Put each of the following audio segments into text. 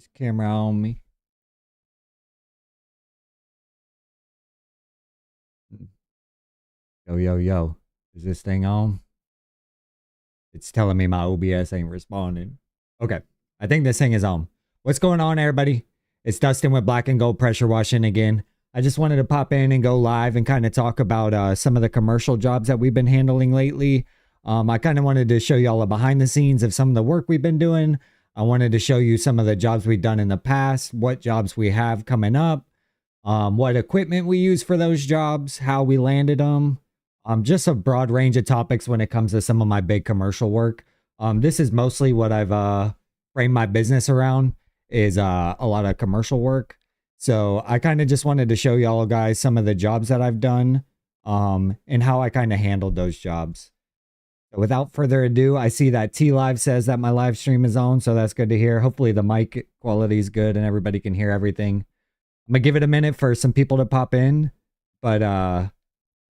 This camera on me. Yo, yo, yo. Is this thing on? It's telling me my OBS ain't responding. Okay. I think this thing is on. What's going on, everybody? It's Dustin with Black and Gold Pressure Washing again. I just wanted to pop in and go live and kind of talk about some of the commercial jobs that we've been handling lately. I kind of wanted to show you all the behind the scenes of some of the work we've been doing. I wanted to show you some of the jobs we've done in the past, what jobs we have coming up, what equipment we use for those jobs, how we landed them. Just a broad range of topics when it comes to some of my big commercial work. This is mostly what I've framed my business around is a lot of commercial work. So I kind of just wanted to show y'all guys some of the jobs that I've done and how I kind of handled those jobs. So without further ado, I see that T Live says that my live stream is on, so that's good to hear. Hopefully the mic quality is good and everybody can hear everything. I'm gonna give it a minute for some people to pop in, but I'm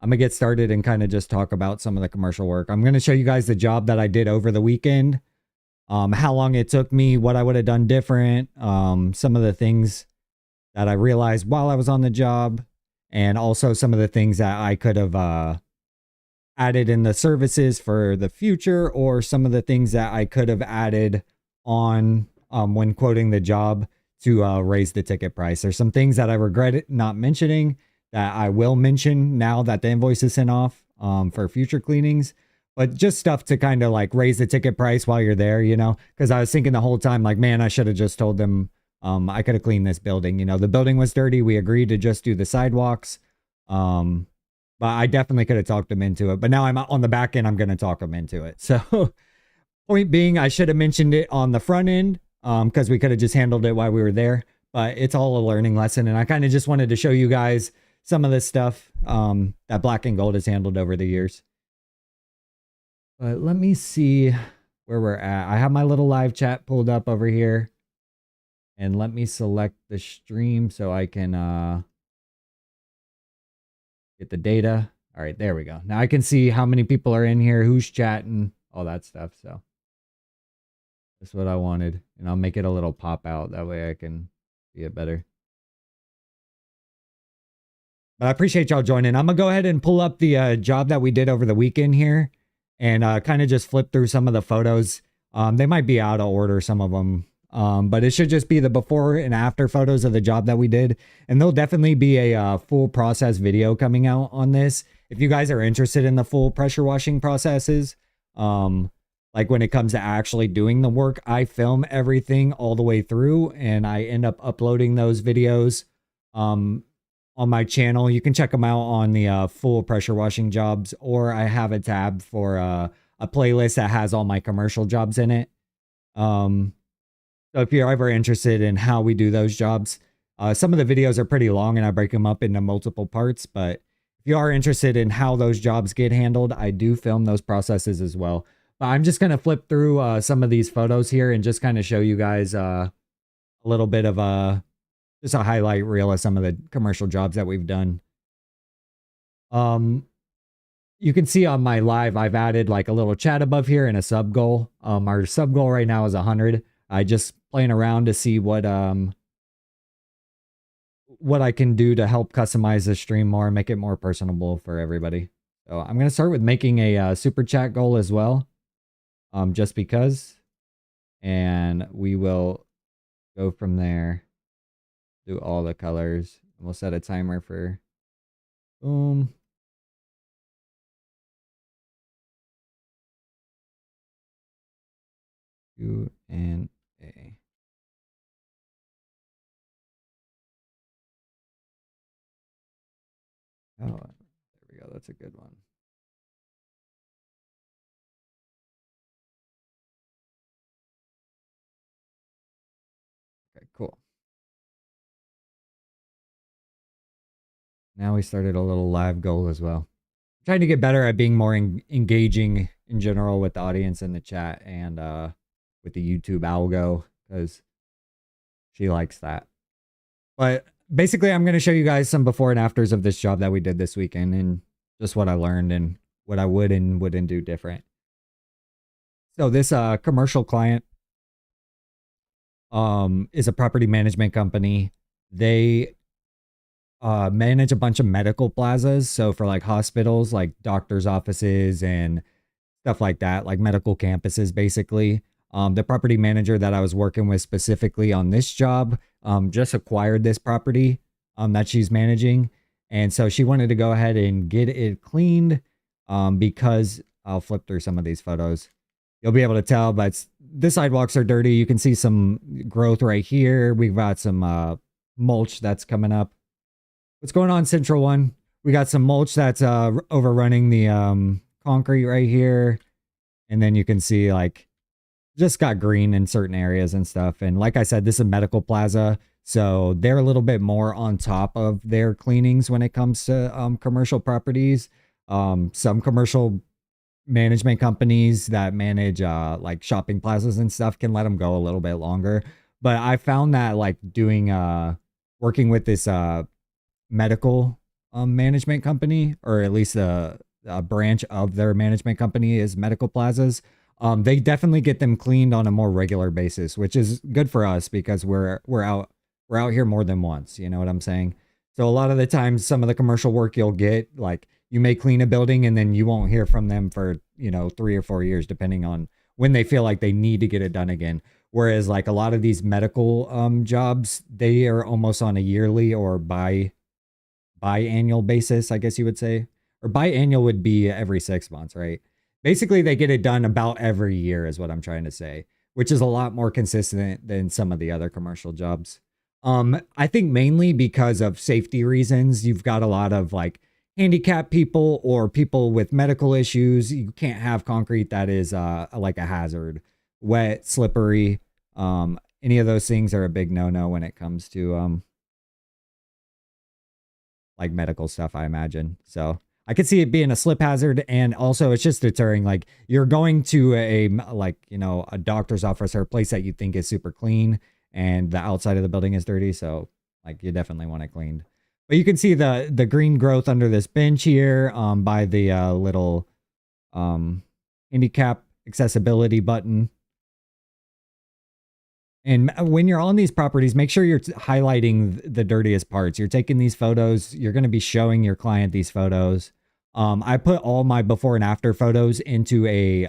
gonna get started and kind of just talk about some of the commercial work. I'm gonna show you guys the job that I did over the weekend, how long it took me, what I would have done different, some of the things that I realized while I was on the job, and also some of the things that I could have added in the services for the future, or some of the things that I could have added on when quoting the job to raise the ticket price. There's some things that I regret not mentioning that I will mention now that the invoice is sent off for future cleanings, but just stuff to kind of like raise the ticket price while you're there, you know, because I was thinking the whole time, like, man, I should have just told them I could have cleaned this building. You know, the building was dirty. We agreed to just do the sidewalks. But I definitely could have talked them into it. But now I'm on the back end, I'm going to talk them into it. So point being, I should have mentioned it on the front end because we could have just handled it while we were there. But it's all a learning lesson. And I kind of just wanted to show you guys some of the stuff that Black and Gold has handled over the years. But let me see where we're at. I have my little live chat pulled up over here. And let me select the stream so I can get the data. All right, there we go. Now I can see how many people are in here, who's chatting, all that stuff. So that's what I wanted. And I'll make it a little pop out. That way I can see it better. But I appreciate y'all joining. I'm going to go ahead and pull up the job that we did over the weekend here and kind of just flip through some of the photos. They might be out of order, some of them. But it should just be the before and after photos of the job that we did. And there'll definitely be a full process video coming out on this. If you guys are interested in the full pressure washing processes, like when it comes to actually doing the work, I film everything all the way through and I end up uploading those videos on my channel. You can check them out on the full pressure washing jobs, or I have a tab for a playlist that has all my commercial jobs in it. So if you're ever interested in how we do those jobs, some of the videos are pretty long and I break them up into multiple parts. But if you are interested in how those jobs get handled, I do film those processes as well. But I'm just going to flip through some of these photos here and just kind of show you guys a little bit of just a highlight reel of some of the commercial jobs that we've done. You can see on my live, I've added like a little chat above here and a sub goal. Our sub goal right now is 100. I just playing around to see what I can do to help customize the stream more, make it more personable for everybody. So I'm going to start with making a super chat goal as well, just because, and we will go from there, do all the colors. We'll set a timer for boom. Q&A. Oh, there we go. That's a good one. Okay, cool. Now we started a little live goal as well. I'm trying to get better at being more engaging in general with the audience in the chat and with the YouTube algo, because she likes that. But basically, I'm going to show you guys some before and afters of this job that we did this weekend and just what I learned and what I would and wouldn't do different. So this commercial client is a property management company. They manage a bunch of medical plazas. So for like hospitals, like doctors' offices and stuff like that, like medical campuses, basically. The property manager that I was working with specifically on this job just acquired this property that she's managing. And so she wanted to go ahead and get it cleaned because I'll flip through some of these photos. You'll be able to tell, but the sidewalks are dirty. You can see some growth right here. We've got some mulch that's coming up. What's going on, Central One? We got some mulch that's overrunning the concrete right here. And then you can see like just got green in certain areas and stuff. And like I said, this is a medical plaza. So they're a little bit more on top of their cleanings when it comes to commercial properties. Some commercial management companies that manage like shopping plazas and stuff can let them go a little bit longer. But I found that like doing working with this medical management company, or at least a branch of their management company is medical plazas. They definitely get them cleaned on a more regular basis, which is good for us because we're out here more than once. You know what I'm saying? So a lot of the times, some of the commercial work you'll get, like you may clean a building and then you won't hear from them for 3 or 4 years, depending on when they feel like they need to get it done again. Whereas like a lot of these medical jobs, they are almost on a yearly or biannual basis, I guess you would say. Or biannual would be every 6 months, right? Basically, they get it done about every year is what I'm trying to say, which is a lot more consistent than some of the other commercial jobs. I think mainly because of safety reasons. You've got a lot of like handicapped people or people with medical issues. You can't have concrete that is like a hazard, wet, slippery. Any of those things are a big no-no when it comes to like medical stuff, I imagine. So I could see it being a slip hazard, and also it's just deterring. Like you're going to a doctor's office or a place that you think is super clean, and the outside of the building is dirty. So like you definitely want it cleaned. But you can see the green growth under this bench here by the little handicap accessibility button. And when you're on these properties, make sure you're highlighting the dirtiest parts. You're taking these photos. You're going to be showing your client these photos. I put all my before and after photos into a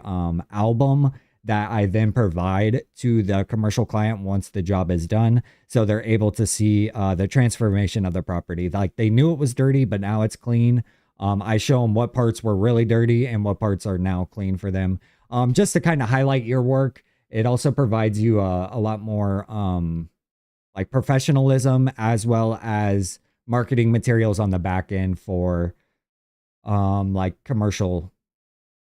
album that I then provide to the commercial client once the job is done. So they're able to see the transformation of the property. Like they knew it was dirty, but now it's clean. I show them what parts were really dirty and what parts are now clean for them. Just to kind of highlight your work. It also provides you a lot more like professionalism, as well as marketing materials on the back end for like commercial,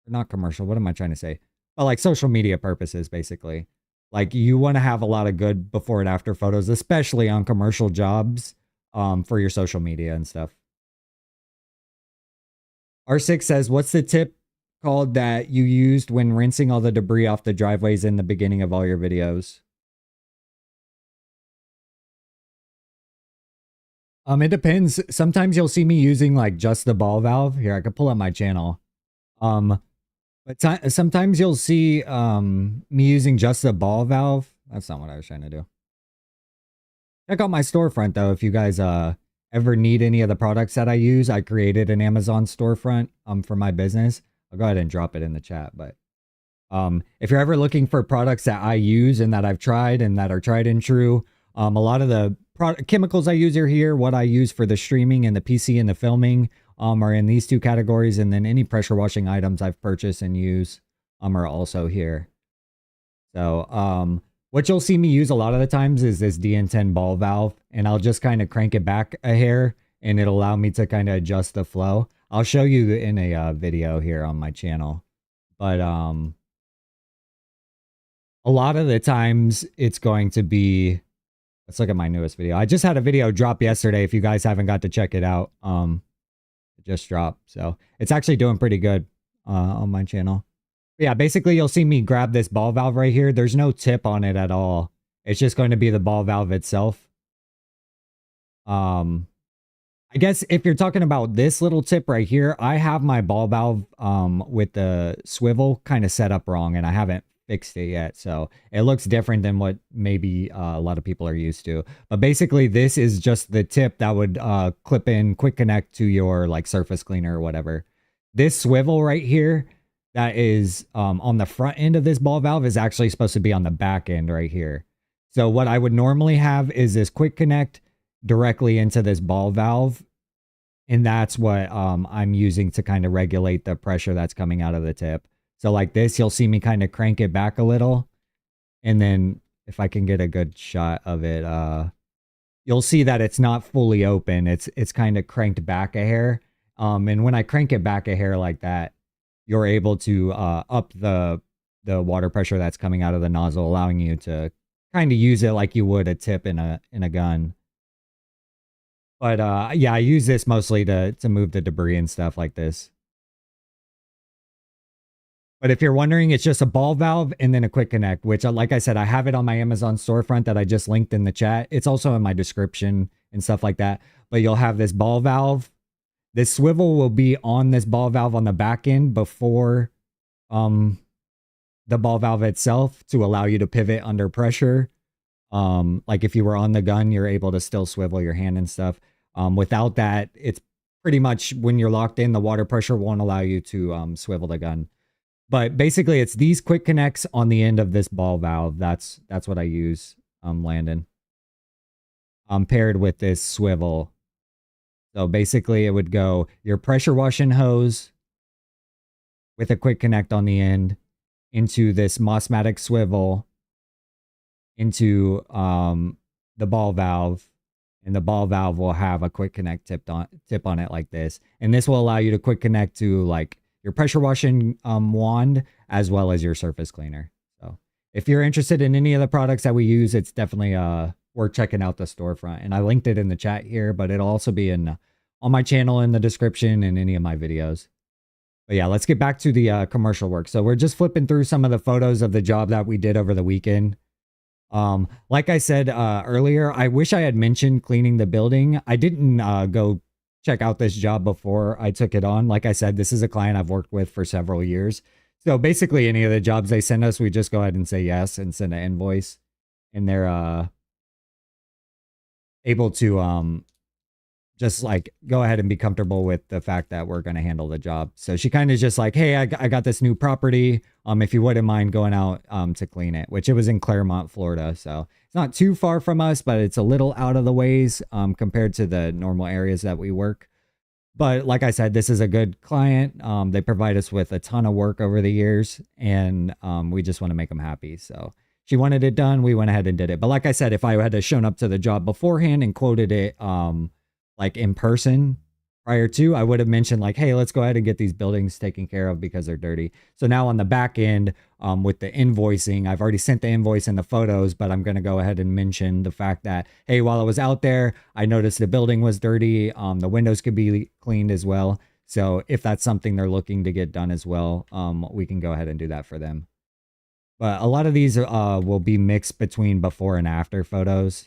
not commercial, what am I trying to say? Well, like social media purposes, basically. Like you want to have a lot of good before and after photos, especially on commercial jobs for your social media and stuff. R6 says, what's the tip called that you used when rinsing all the debris off the driveways in the beginning of all your videos? It depends. Sometimes you'll see me using like just the ball valve. Here, I could pull up my channel. But sometimes you'll see me using just the ball valve. That's not what I was trying to do. Check out my storefront though if you guys ever need any of the products that I use. I created an Amazon storefront for my business. I'll go ahead and drop it in the chat. But if you're ever looking for products that I use and that I've tried and that are tried and true, a lot of the chemicals I use are here. What I use for the streaming and the PC and the filming are in these two categories. And then any pressure washing items I've purchased and use are also here. So what you'll see me use a lot of the times is this DN10 ball valve. And I'll just kind of crank it back a hair and it'll allow me to kind of adjust the flow. I'll show you in a video here on my channel. But a lot of the times it's going to be, let's look at my newest video. I just had a video drop yesterday. If you guys haven't got to check it out, it just dropped. So it's actually doing pretty good on my channel. But yeah, basically you'll see me grab this ball valve right here. There's no tip on it at all. It's just going to be the ball valve itself. I guess if you're talking about this little tip right here, I have my ball valve with the swivel kind of set up wrong and I haven't fixed it yet. So it looks different than what maybe a lot of people are used to. But basically this is just the tip that would clip in quick connect to your like surface cleaner or whatever. This swivel right here that is on the front end of this ball valve is actually supposed to be on the back end right here. So what I would normally have is this quick connect directly into this ball valve. And that's what I'm using to kind of regulate the pressure that's coming out of the tip. So like this, you'll see me kind of crank it back a little. And then if I can get a good shot of it, you'll see that it's not fully open. It's kind of cranked back a hair. And when I crank it back a hair like that, you're able to up the water pressure that's coming out of the nozzle, allowing you to kind of use it like you would a tip in a gun. But yeah, I use this mostly to move the debris and stuff like this. But if you're wondering, it's just a ball valve and then a quick connect, which like I said, I have it on my Amazon storefront that I just linked in the chat. It's also in my description and stuff like that. But you'll have this ball valve. This swivel will be on this ball valve on the back end before the ball valve itself to allow you to pivot under pressure. Like if you were on the gun, you're able to still swivel your hand and stuff. Without that, it's pretty much when you're locked in, the water pressure won't allow you to swivel the gun. But basically, it's these quick connects on the end of this ball valve. That's what I use, Landon. Paired with this swivel. So basically, it would go your pressure washing hose with a quick connect on the end into this Mossmatic swivel into the ball valve. And the ball valve will have a quick connect tip on it like this. And this will allow you to quick connect to like your pressure washing wand as well as your surface cleaner. So if you're interested in any of the products that we use, it's definitely worth checking out the storefront. And I linked it in the chat here, but it'll also be on my channel in the description and any of my videos. But yeah, let's get back to the commercial work. So we're just flipping through some of the photos of the job that we did over the weekend. Like I said earlier, I wish I had mentioned cleaning the building. I didn't go check out this job before I took it on. Like I said, this is a client I've worked with for several years. So basically any of the jobs they send us, we just go ahead and say yes and send an invoice. And they're able to just like go ahead and be comfortable with the fact that we're going to handle the job. So she kind of just like, hey, I got this new property. If you wouldn't mind going out to clean it, which it was in Claremont, Florida. So it's not too far from us, but it's a little out of the ways compared to the normal areas that we work. But like I said, this is a good client. They provide us with a ton of work over the years, and we just want to make them happy. So she wanted it done. We went ahead and did it. But like I said, if I had shown up to the job beforehand and quoted it like in person prior to, I would have mentioned like, hey, let's go ahead and get these buildings taken care of because they're dirty. So now on the back end with the invoicing, I've already sent the invoice and the photos, but I'm going to go ahead and mention the fact that, hey, while I was out there, I noticed the building was dirty. The windows could be cleaned as well. So if that's something they're looking to get done as well, we can go ahead and do that for them. But a lot of these will be mixed between before and after photos.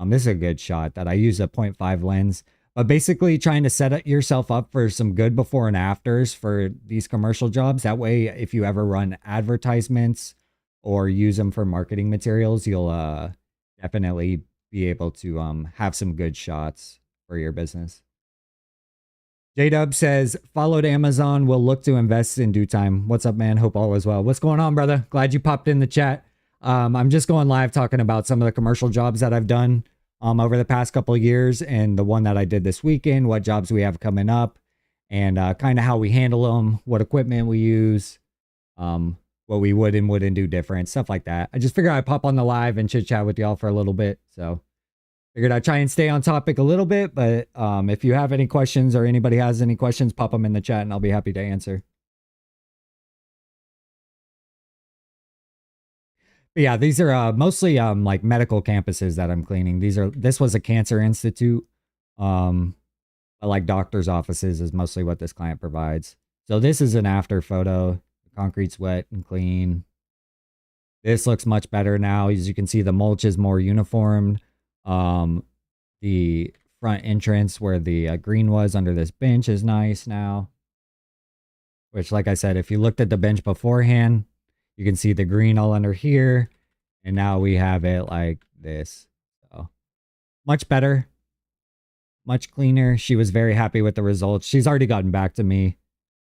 This is a good shot that I use a 0.5 lens, but basically trying to set yourself up for some good before and afters for these commercial jobs. That way, if you ever run advertisements or use them for marketing materials, you'll definitely be able to have some good shots for your business. J-Dub says, followed Amazon, will look to invest in due time. What's up, man? Hope all is well. What's going on, brother? Glad you popped in the chat. I'm just going live talking about some of the commercial jobs that I've done over the past couple of years, and the one that I did this weekend, what jobs we have coming up, and kind of how we handle them, what equipment we use, what we would and wouldn't do different, stuff like that. I just figured I'd pop on the live and chit chat with y'all for a little bit. So figured I'd try and stay on topic a little bit, but if you have any questions or anybody has any questions, pop them in the chat and I'll be happy to answer. But yeah, these are mostly like medical campuses that I'm cleaning. This was a cancer institute. Like doctor's offices is mostly what this client provides. So this is an after photo. The concrete's wet and clean. This looks much better now. As you can see, the mulch is more uniformed. The front entrance where the green was under this bench is nice now. Which, like I said, if you looked at the bench beforehand, You can see the green all under here. And now we have it like this. So much better, much cleaner. She was very happy with the results. She's already gotten back to me.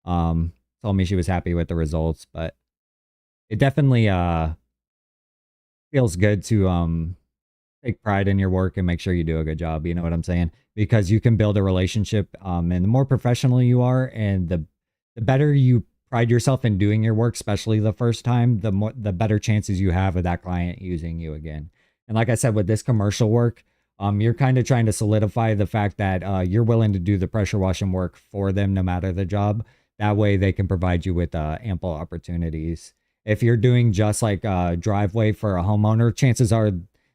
Told me she was happy with the results, but it definitely feels good to take pride in your work and make sure you do a good job. You know what I'm saying? Because you can build a relationship, and the more professional you are, and the better you pride yourself in doing your work, especially the first time, the better chances you have of that client using you again. And like I said, with this commercial work, you're kind of trying to solidify the fact that you're willing to do the pressure washing work for them no matter the job. That way they can provide you with ample opportunities. If you're doing just like a driveway for a homeowner, chances are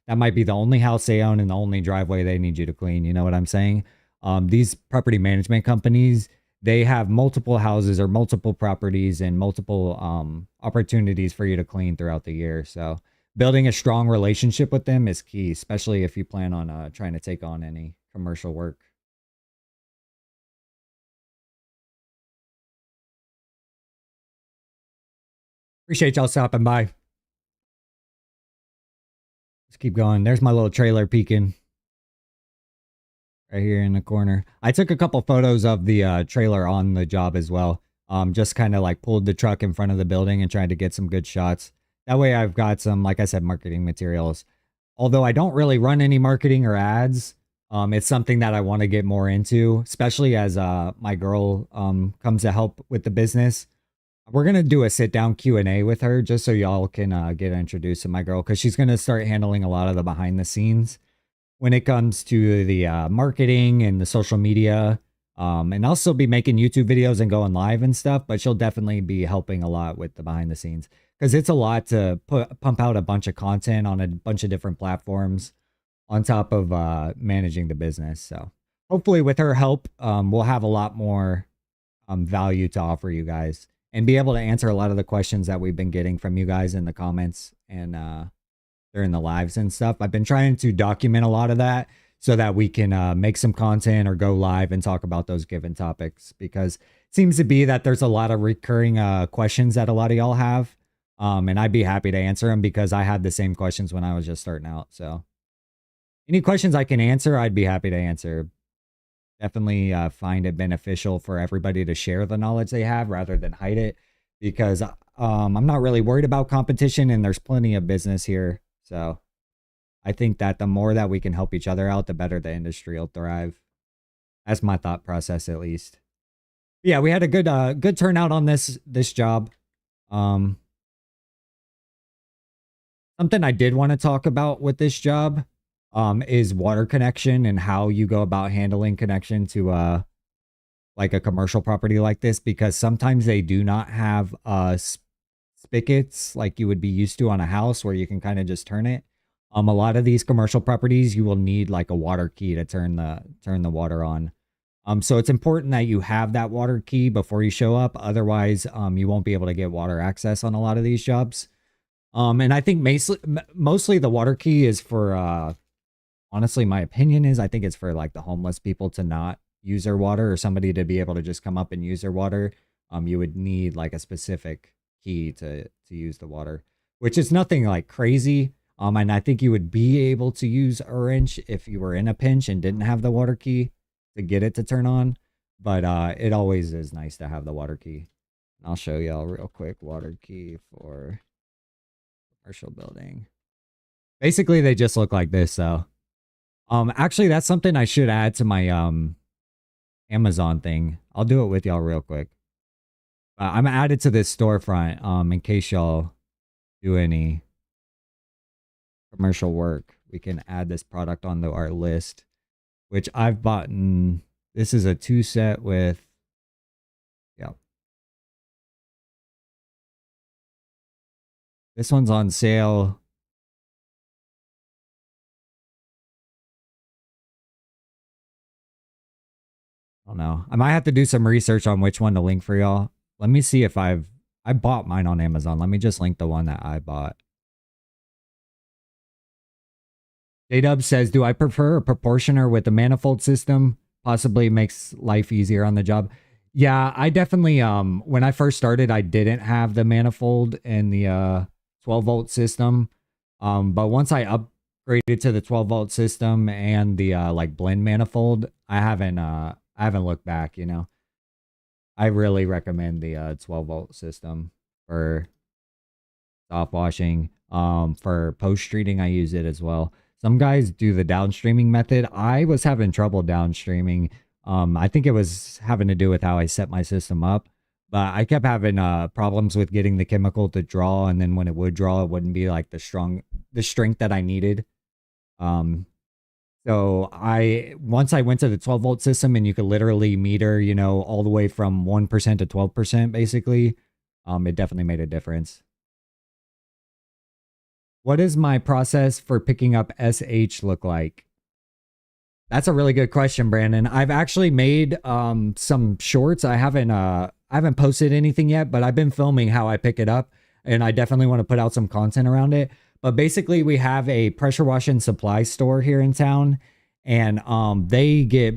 that might be the only house they own and the only driveway they need you to clean. You know what I'm saying? These property management companies, they have multiple houses or multiple properties and multiple opportunities for you to clean throughout the year. So building a strong relationship with them is key, especially if you plan on trying to take on any commercial work. Appreciate y'all stopping by. Let's keep going. There's my little trailer peeking right here in the corner. I took a couple photos of the trailer on the job as well. Just kind of like pulled the truck in front of the building and tried to get some good shots. That way I've got some, like I said, marketing materials. Although I don't really run any marketing or ads, it's something that I want to get more into, especially as my girl comes to help with the business. We're going to do a sit down Q&A with her just so y'all can get introduced to my girl, because she's going to start handling a lot of the behind the scenes when it comes to the marketing and the social media. And I'll still be making YouTube videos and going live and stuff, but she'll definitely be helping a lot with the behind the scenes, because it's a lot to pump out a bunch of content on a bunch of different platforms on top of managing the business. So hopefully with her help, we'll have a lot more value to offer you guys and be able to answer a lot of the questions that we've been getting from you guys in the comments and during the lives and stuff. I've been trying to document a lot of that so that we can make some content or go live and talk about those given topics, because it seems to be that there's a lot of recurring questions that a lot of y'all have. And I'd be happy to answer them because I had the same questions when I was just starting out. So any questions I can answer, I'd be happy to answer. Definitely find it beneficial for everybody to share the knowledge they have rather than hide it, because I'm not really worried about competition and there's plenty of business here. So I think that the more that we can help each other out, the better the industry will thrive. That's my thought process, at least. Yeah, we had a good turnout on this job. Something I did want to talk about with this job is water connection and how you go about handling connection to like a commercial property like this, because sometimes they do not have spigots like you would be used to on a house where you can kind of just turn it. A lot of these commercial properties, you will need like a water key to turn the water on. So it's important that you have that water key before you show up. Otherwise, you won't be able to get water access on a lot of these jobs. And I think mostly the water key is for honestly, my opinion is I think it's for like the homeless people to not use their water, or somebody to be able to just come up and use their water. You would need like a specific key to use the water, which is nothing like crazy. And I think you would be able to use a wrench if you were in a pinch and didn't have the water key to get it to turn on. But it always is nice to have the water key. I'll show y'all real quick. Water key for commercial building. Basically, they just look like this, though. Actually, that's something I should add to my Amazon thing. I'll do it with y'all real quick. I'm added to this storefront in case y'all do any commercial work. We can add this product onto our list, which I've bought. This is a 2-set with, yep. This one's on sale. I don't know. I might have to do some research on which one to link for y'all. Let me see if I bought mine on Amazon. Let me just link the one that I bought. J-Dub says, do I prefer a proportioner with a manifold system? Possibly makes life easier on the job. Yeah, I definitely when I first started I didn't have the manifold and the 12-volt system. But once I upgraded to the 12-volt system and the like blend manifold, I haven't looked back, you know. I really recommend the 12-volt system for soft washing. For post treating I use it as well. Some guys do the downstreaming method. I was having trouble downstreaming. I think it was having to do with how I set my system up, but I kept having problems with getting the chemical to draw, and then when it would draw, it wouldn't be like the strength that I needed. Um, so I once I went to the 12-volt system, and you could literally meter, you know, all the way from 1% to 12%, basically. It definitely made a difference. What does my process for picking up SH look like? That's a really good question, Brandon. I've actually made some shorts. I haven't posted anything yet, but I've been filming how I pick it up, and I definitely want to put out some content around it. But basically, we have a pressure wash and supply store here in town, and they get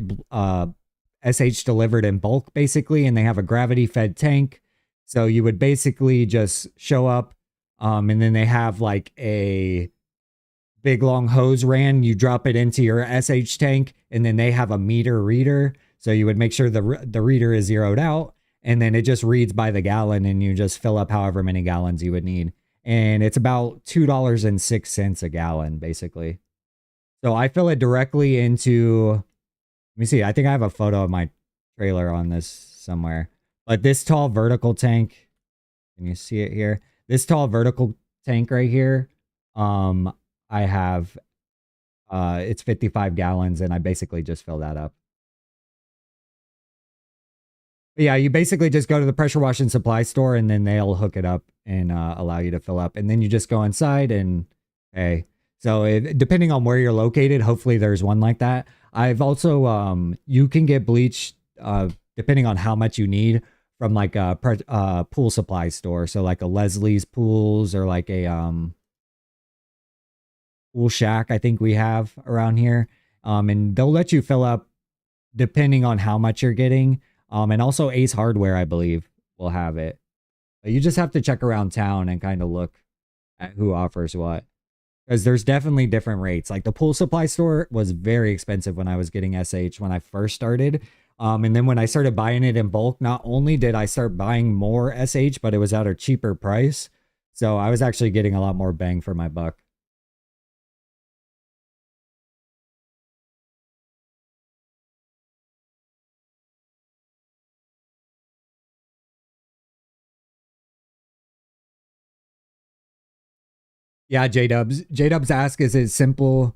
SH delivered in bulk, basically, and they have a gravity fed tank. So you would basically just show up, and then they have like a big long hose ran. You drop it into your SH tank, and then they have a meter reader. So you would make sure the reader is zeroed out, and then it just reads by the gallon, and you just fill up however many gallons you would need. And it's about $2.06 a gallon, basically. So I fill it directly into, let me see, I think I have a photo of my trailer on this somewhere. But this tall vertical tank, can you see it here? This tall vertical tank right here, I have, it's 55 gallons, and I basically just fill that up. But yeah, you basically just go to the pressure wash and supply store, and then they'll hook it up and allow you to fill up. And then you just go inside and, hey. So depending on where you're located, hopefully there's one like that. I've also, you can get bleach, depending on how much you need, from like a pool supply store. So like a Leslie's Pools, or like a Pool Shack, I think we have around here. And they'll let you fill up depending on how much you're getting. And also Ace Hardware, I believe, will have it. But you just have to check around town and kind of look at who offers what. Because there's definitely different rates. Like the pool supply store was very expensive when I was getting SH when I first started. And then when I started buying it in bulk, not only did I start buying more SH, but it was at a cheaper price. So I was actually getting a lot more bang for my buck. Yeah, J-Dubs. J-Dubs ask, is it simple?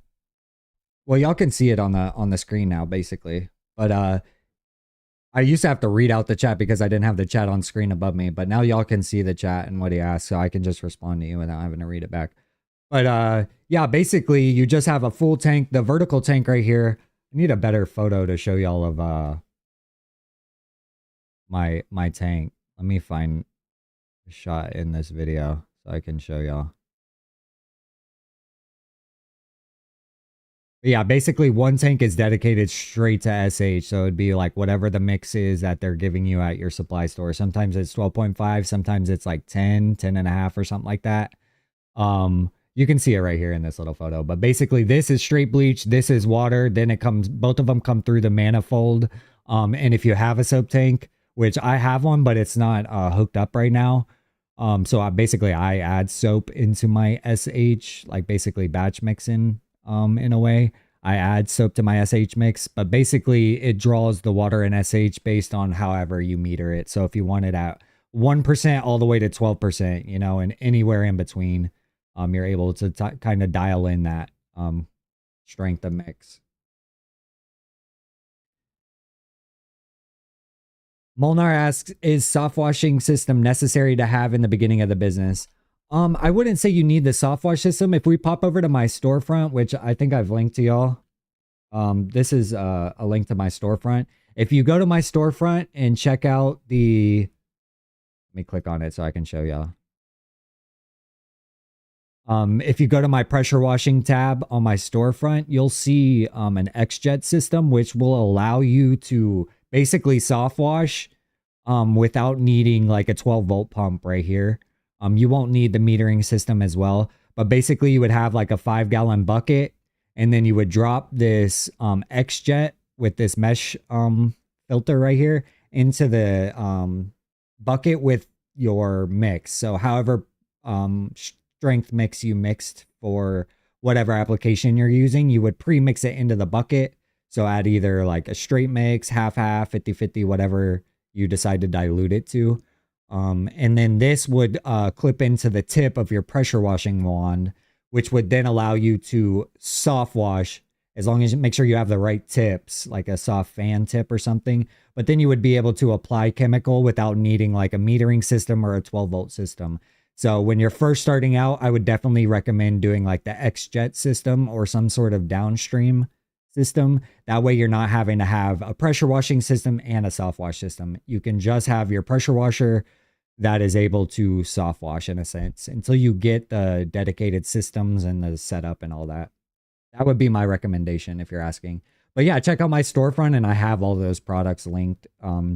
Well, y'all can see it on the screen now, basically. But I used to have to read out the chat because I didn't have the chat on screen above me. But now y'all can see the chat and what he asked, so I can just respond to you without having to read it back. But yeah, basically you just have a full tank, the vertical tank right here. I need a better photo to show y'all of my tank. Let me find a shot in this video so I can show y'all. But yeah, basically one tank is dedicated straight to SH. So it'd be like whatever the mix is that they're giving you at your supply store. Sometimes it's 12.5, sometimes it's like 10, 10 and a half or something like that. You can see it right here in this little photo, but basically this is straight bleach. This is water. Then it comes, both of them come through the manifold. And if you have a soap tank, which I have one, but it's not hooked up right now. So I add soap into my SH, like basically batch mixing, in a way. I add soap to my SH mix, but basically it draws the water in SH based on however you meter it. So if you want it at 1% all the way to 12%, you know, and anywhere in between, you're able to kind of dial in that strength of mix. Molnar asks, is soft washing system necessary to have in the beginning of the business? I wouldn't say you need the soft wash system. If we pop over to my storefront, which I think I've linked to y'all, this is a link to my storefront. If you go to my storefront and check out the, let me click on it so I can show y'all. If you go to my pressure washing tab on my storefront, you'll see an XJet system, which will allow you to basically soft wash without needing like a 12-volt pump right here. You won't need the metering system as well. But basically you would have like a 5-gallon bucket, and then you would drop this X-Jet with this mesh filter right here into the bucket with your mix. So however strength mix you mixed for whatever application you're using, you would pre-mix it into the bucket. So add either like a straight mix, half-half, 50-50, whatever you decide to dilute it to. And then this would clip into the tip of your pressure washing wand, which would then allow you to soft wash, as long as you make sure you have the right tips, like a soft fan tip or something. But then you would be able to apply chemical without needing like a metering system or a 12-volt system. So when you're first starting out, I would definitely recommend doing like the X-Jet system or some sort of downstream system. That way you're not having to have a pressure washing system and a soft wash system. You can just have your pressure washer that is able to soft wash in a sense until you get the dedicated systems and the setup and all that. That would be my recommendation if you're asking. But yeah, check out my storefront, and I have all those products linked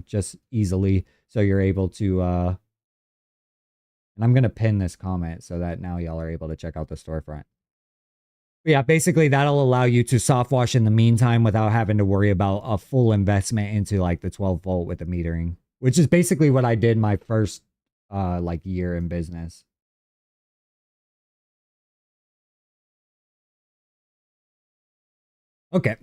just easily, so you're able to and I'm going to pin this comment so that now y'all are able to check out the storefront. But yeah, basically that'll allow you to soft wash in the meantime without having to worry about a full investment into like the 12-volt with the metering, which is basically what I did my first like year in business. Okay.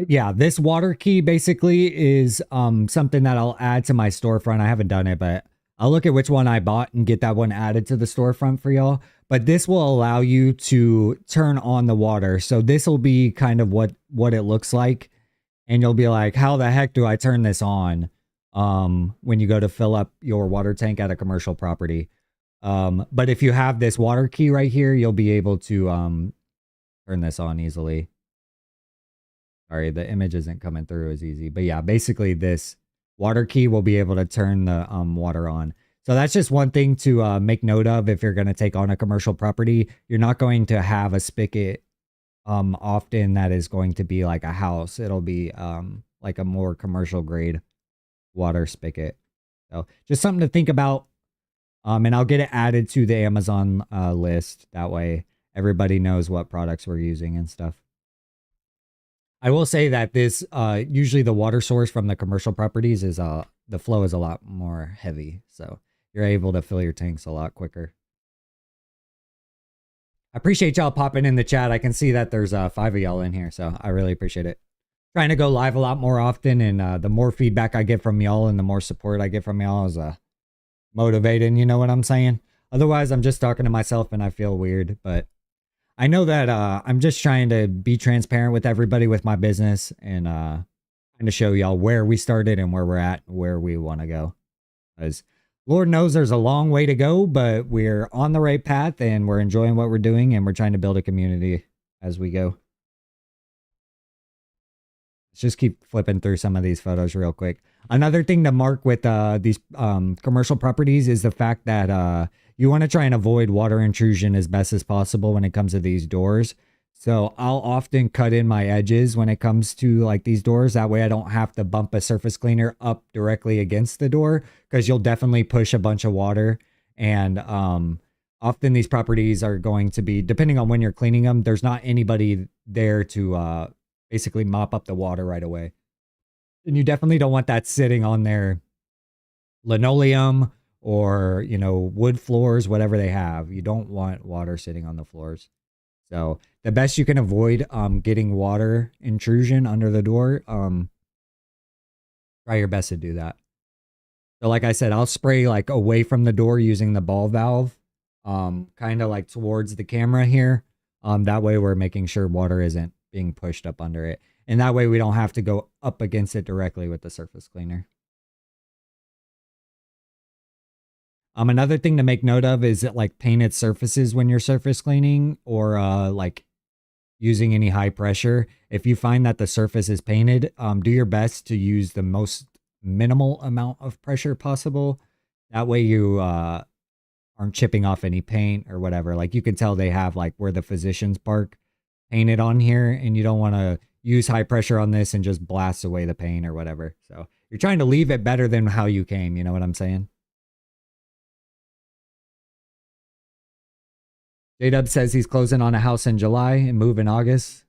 Yeah, this water key basically is something that I'll add to my storefront. I haven't done it, but I'll look at which one I bought and get that one added to the storefront for y'all. But this will allow you to turn on the water. So this will be kind of what it looks like. And you'll be like, how the heck do I turn this on when you go to fill up your water tank at a commercial property? But if you have this water key right here, you'll be able to turn this on easily. Sorry, the image isn't coming through as easy. But yeah, basically this water key will be able to turn the water on. So that's just one thing to make note of if you're going to take on a commercial property. You're not going to have a spigot often that is going to be like a house. It'll be like a more commercial grade water spigot. So just something to think about. And I'll get it added to the Amazon list. That way everybody knows what products we're using and stuff. I will say that this, usually the water source from the commercial properties is, the flow is a lot more heavy. So you're able to fill your tanks a lot quicker. I appreciate y'all popping in the chat. I can see that there's 5 of y'all in here, so I really appreciate it. Trying to go live a lot more often, and the more feedback I get from y'all and the more support I get from y'all is motivating, you know what I'm saying? Otherwise, I'm just talking to myself and I feel weird, but I know that I'm just trying to be transparent with everybody with my business and trying to show y'all where we started and where we're at, where we want to go. Because Lord knows there's a long way to go, but we're on the right path and we're enjoying what we're doing, and we're trying to build a community as we go. Let's just keep flipping through some of these photos real quick. Another thing to mark with these commercial properties is the fact that you want to try and avoid water intrusion as best as possible when it comes to these doors. So I'll often cut in my edges when it comes to like these doors. That way I don't have to bump a surface cleaner up directly against the door, because you'll definitely push a bunch of water. And often these properties are going to be, depending on when you're cleaning them, there's not anybody there to basically mop up the water right away. And you definitely don't want that sitting on their linoleum or, you know, wood floors, whatever they have. You don't want water sitting on the floors. So the best you can avoid getting water intrusion under the door, try your best to do that. So like I said, I'll spray like away from the door using the ball valve, kind of like towards the camera here. That way we're making sure water isn't being pushed up under it. And that way we don't have to go up against it directly with the surface cleaner. Another thing to make note of is that like painted surfaces when you're surface cleaning, or like using any high pressure. If you find that the surface is painted, do your best to use the most minimal amount of pressure possible. That way you aren't chipping off any paint or whatever. Like you can tell they have like where the physicians park painted on here, and you don't want to use high pressure on this and just blast away the paint or whatever. So you're trying to leave it better than how you came. You know what I'm saying? J-Dub says he's closing on a house in July and move in August.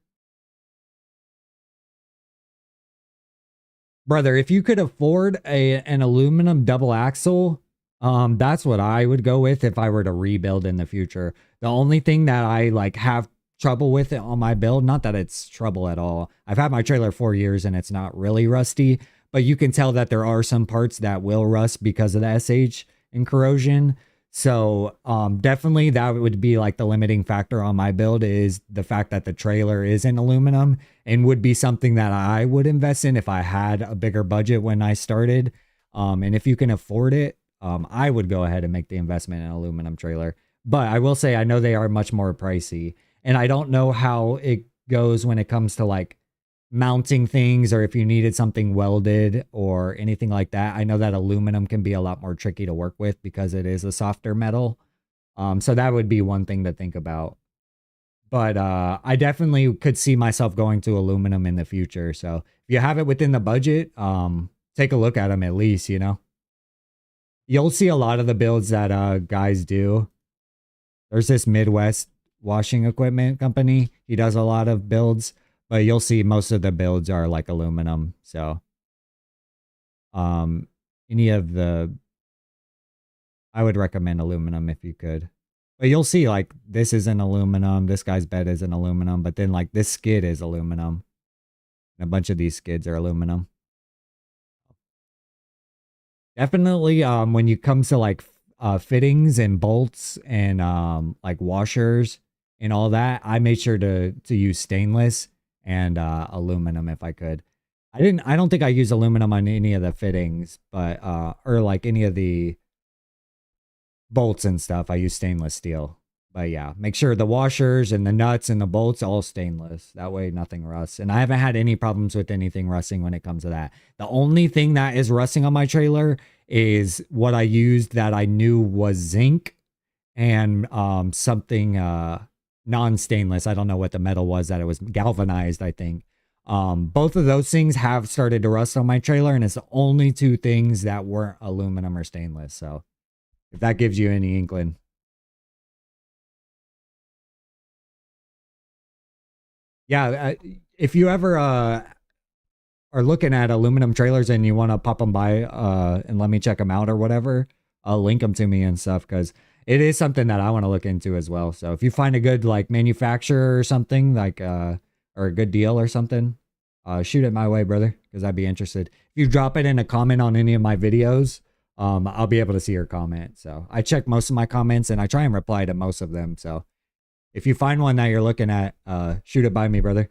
Brother, if you could afford an aluminum double axle, that's what I would go with if I were to rebuild in the future. The only thing that I like have trouble with it on my build, not that it's trouble at all. I've had my trailer 4 years and it's not really rusty, but you can tell that there are some parts that will rust because of the SH and corrosion. So definitely that would be like the limiting factor on my build, is the fact that the trailer is in aluminum, and would be something that I would invest in if I had a bigger budget when I started. And if you can afford it, I would go ahead and make the investment in an aluminum trailer. But I will say, I know they are much more pricey, and I don't know how it goes when it comes to like mounting things, or if you needed something welded or anything like that. I know that aluminum can be a lot more tricky to work with because it is a softer metal. So that would be one thing to think about. But I definitely could see myself going to aluminum in the future. So if you have it within the budget, take a look at them at least, you know. You'll see a lot of the builds that guys do. There's this Midwest washing equipment company. He does a lot of builds, but you'll see most of the builds are like aluminum. So any of the, I would recommend aluminum if you could. But you'll see like this is an aluminum, this guy's bed is an aluminum, but then like this skid is aluminum. And a bunch of these skids are aluminum. Definitely when you come to like fittings and bolts and like washers and all that, I made sure to use stainless and aluminum if I could. I don't think I use aluminum on any of the fittings, but or like any of the bolts and stuff. I use stainless steel. But yeah, make sure the washers and the nuts and the bolts all stainless. That way nothing rusts. And I haven't had any problems with anything rusting when it comes to that. The only thing that is rusting on my trailer is what I used that I knew was zinc and something non-stainless. I don't know what the metal was that it was, galvanized, I think. Both of those things have started to rust on my trailer, and it's the only two things that weren't aluminum or stainless. So if that gives you any inkling. Yeah, if you ever are looking at aluminum trailers and you want to pop them by and let me check them out or whatever, I'll link them to me and stuff, because it is something that I want to look into as well. So if you find a good like manufacturer or something, like or a good deal or something, shoot it my way, brother, because I'd be interested. If you drop it in a comment on any of my videos, I'll be able to see your comment. So I check most of my comments and I try and reply to most of them. So if you find one that you're looking at, shoot it by me, brother.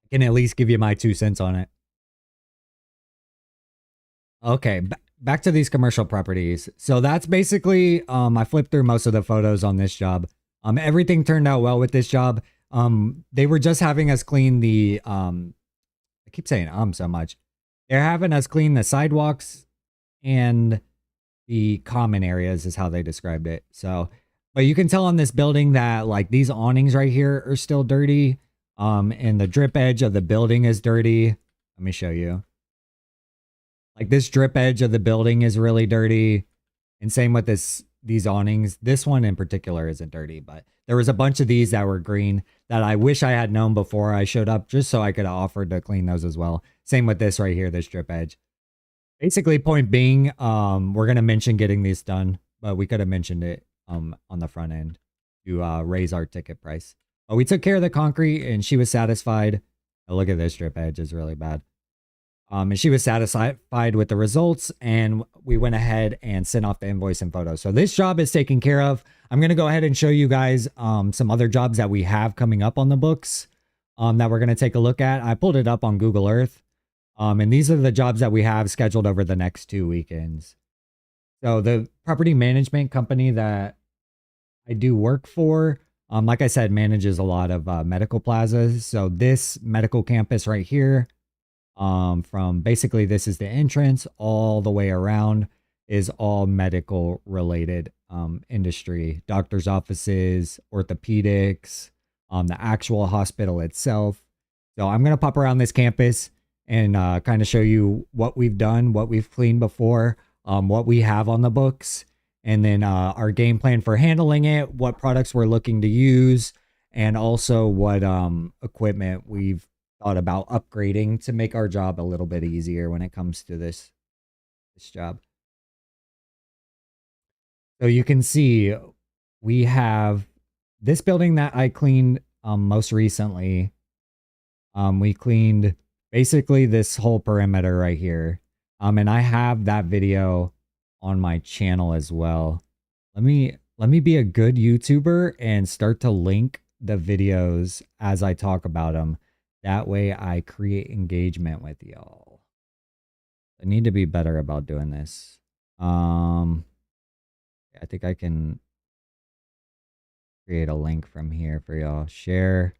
I can at least give you my 2 cents on it. Okay, back to these commercial properties. So that's basically, I flipped through most of the photos on this job. Everything turned out well with this job. They were just having us clean the, I keep saying so much. They're having us clean the sidewalks and the common areas is how they described it. So, but you can tell on this building that like these awnings right here are still dirty. And the drip edge of the building is dirty. Let me show you. Like this drip edge of the building is really dirty. And same with these awnings. This one in particular isn't dirty, but there was a bunch of these that were green that I wish I had known before I showed up, just so I could have offered to clean those as well. Same with this right here, this drip edge. Basically, point being, we're going to mention getting these done, but we could have mentioned it on the front end to raise our ticket price. But we took care of the concrete and she was satisfied. Oh, look at this drip edge, is really bad. And she was satisfied with the results, and we went ahead and sent off the invoice and photos. So this job is taken care of. I'm going to go ahead and show you guys some other jobs that we have coming up on the books that we're going to take a look at. I pulled it up on Google Earth. And these are the jobs that we have scheduled over the next 2 weekends. So the property management company that I do work for, like I said, manages a lot of medical plazas. So this medical campus right here, from basically this is the entrance all the way around, is all medical related industry, doctor's offices, orthopedics, the actual hospital itself. So I'm going to pop around this campus and kind of show you what we've done, what we've cleaned before, what we have on the books, and then our game plan for handling it, what products we're looking to use, and also what equipment we've thought about upgrading to make our job a little bit easier when it comes to this job. So you can see we have this building that I cleaned most recently. We cleaned basically this whole perimeter right here. And I have that video on my channel as well. Let me be a good YouTuber and start to link the videos as I talk about them. That way I create engagement with y'all. I need to be better about doing this. I think I can create a link from here for y'all. Share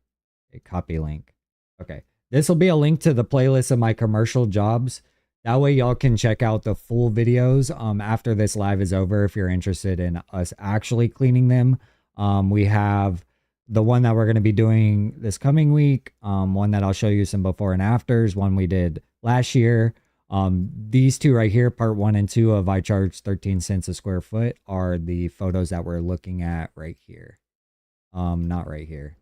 a copy link. Okay. This will be a link to the playlist of my commercial jobs. That way y'all can check out the full videos after this live is over if you're interested in us actually cleaning them. We have the one that we're going to be doing this coming week, one that I'll show you some before and afters, one we did last year. These two right here, part 1 and 2 of I charge 13 cents a square foot, are the photos that we're looking at right here. Not right here.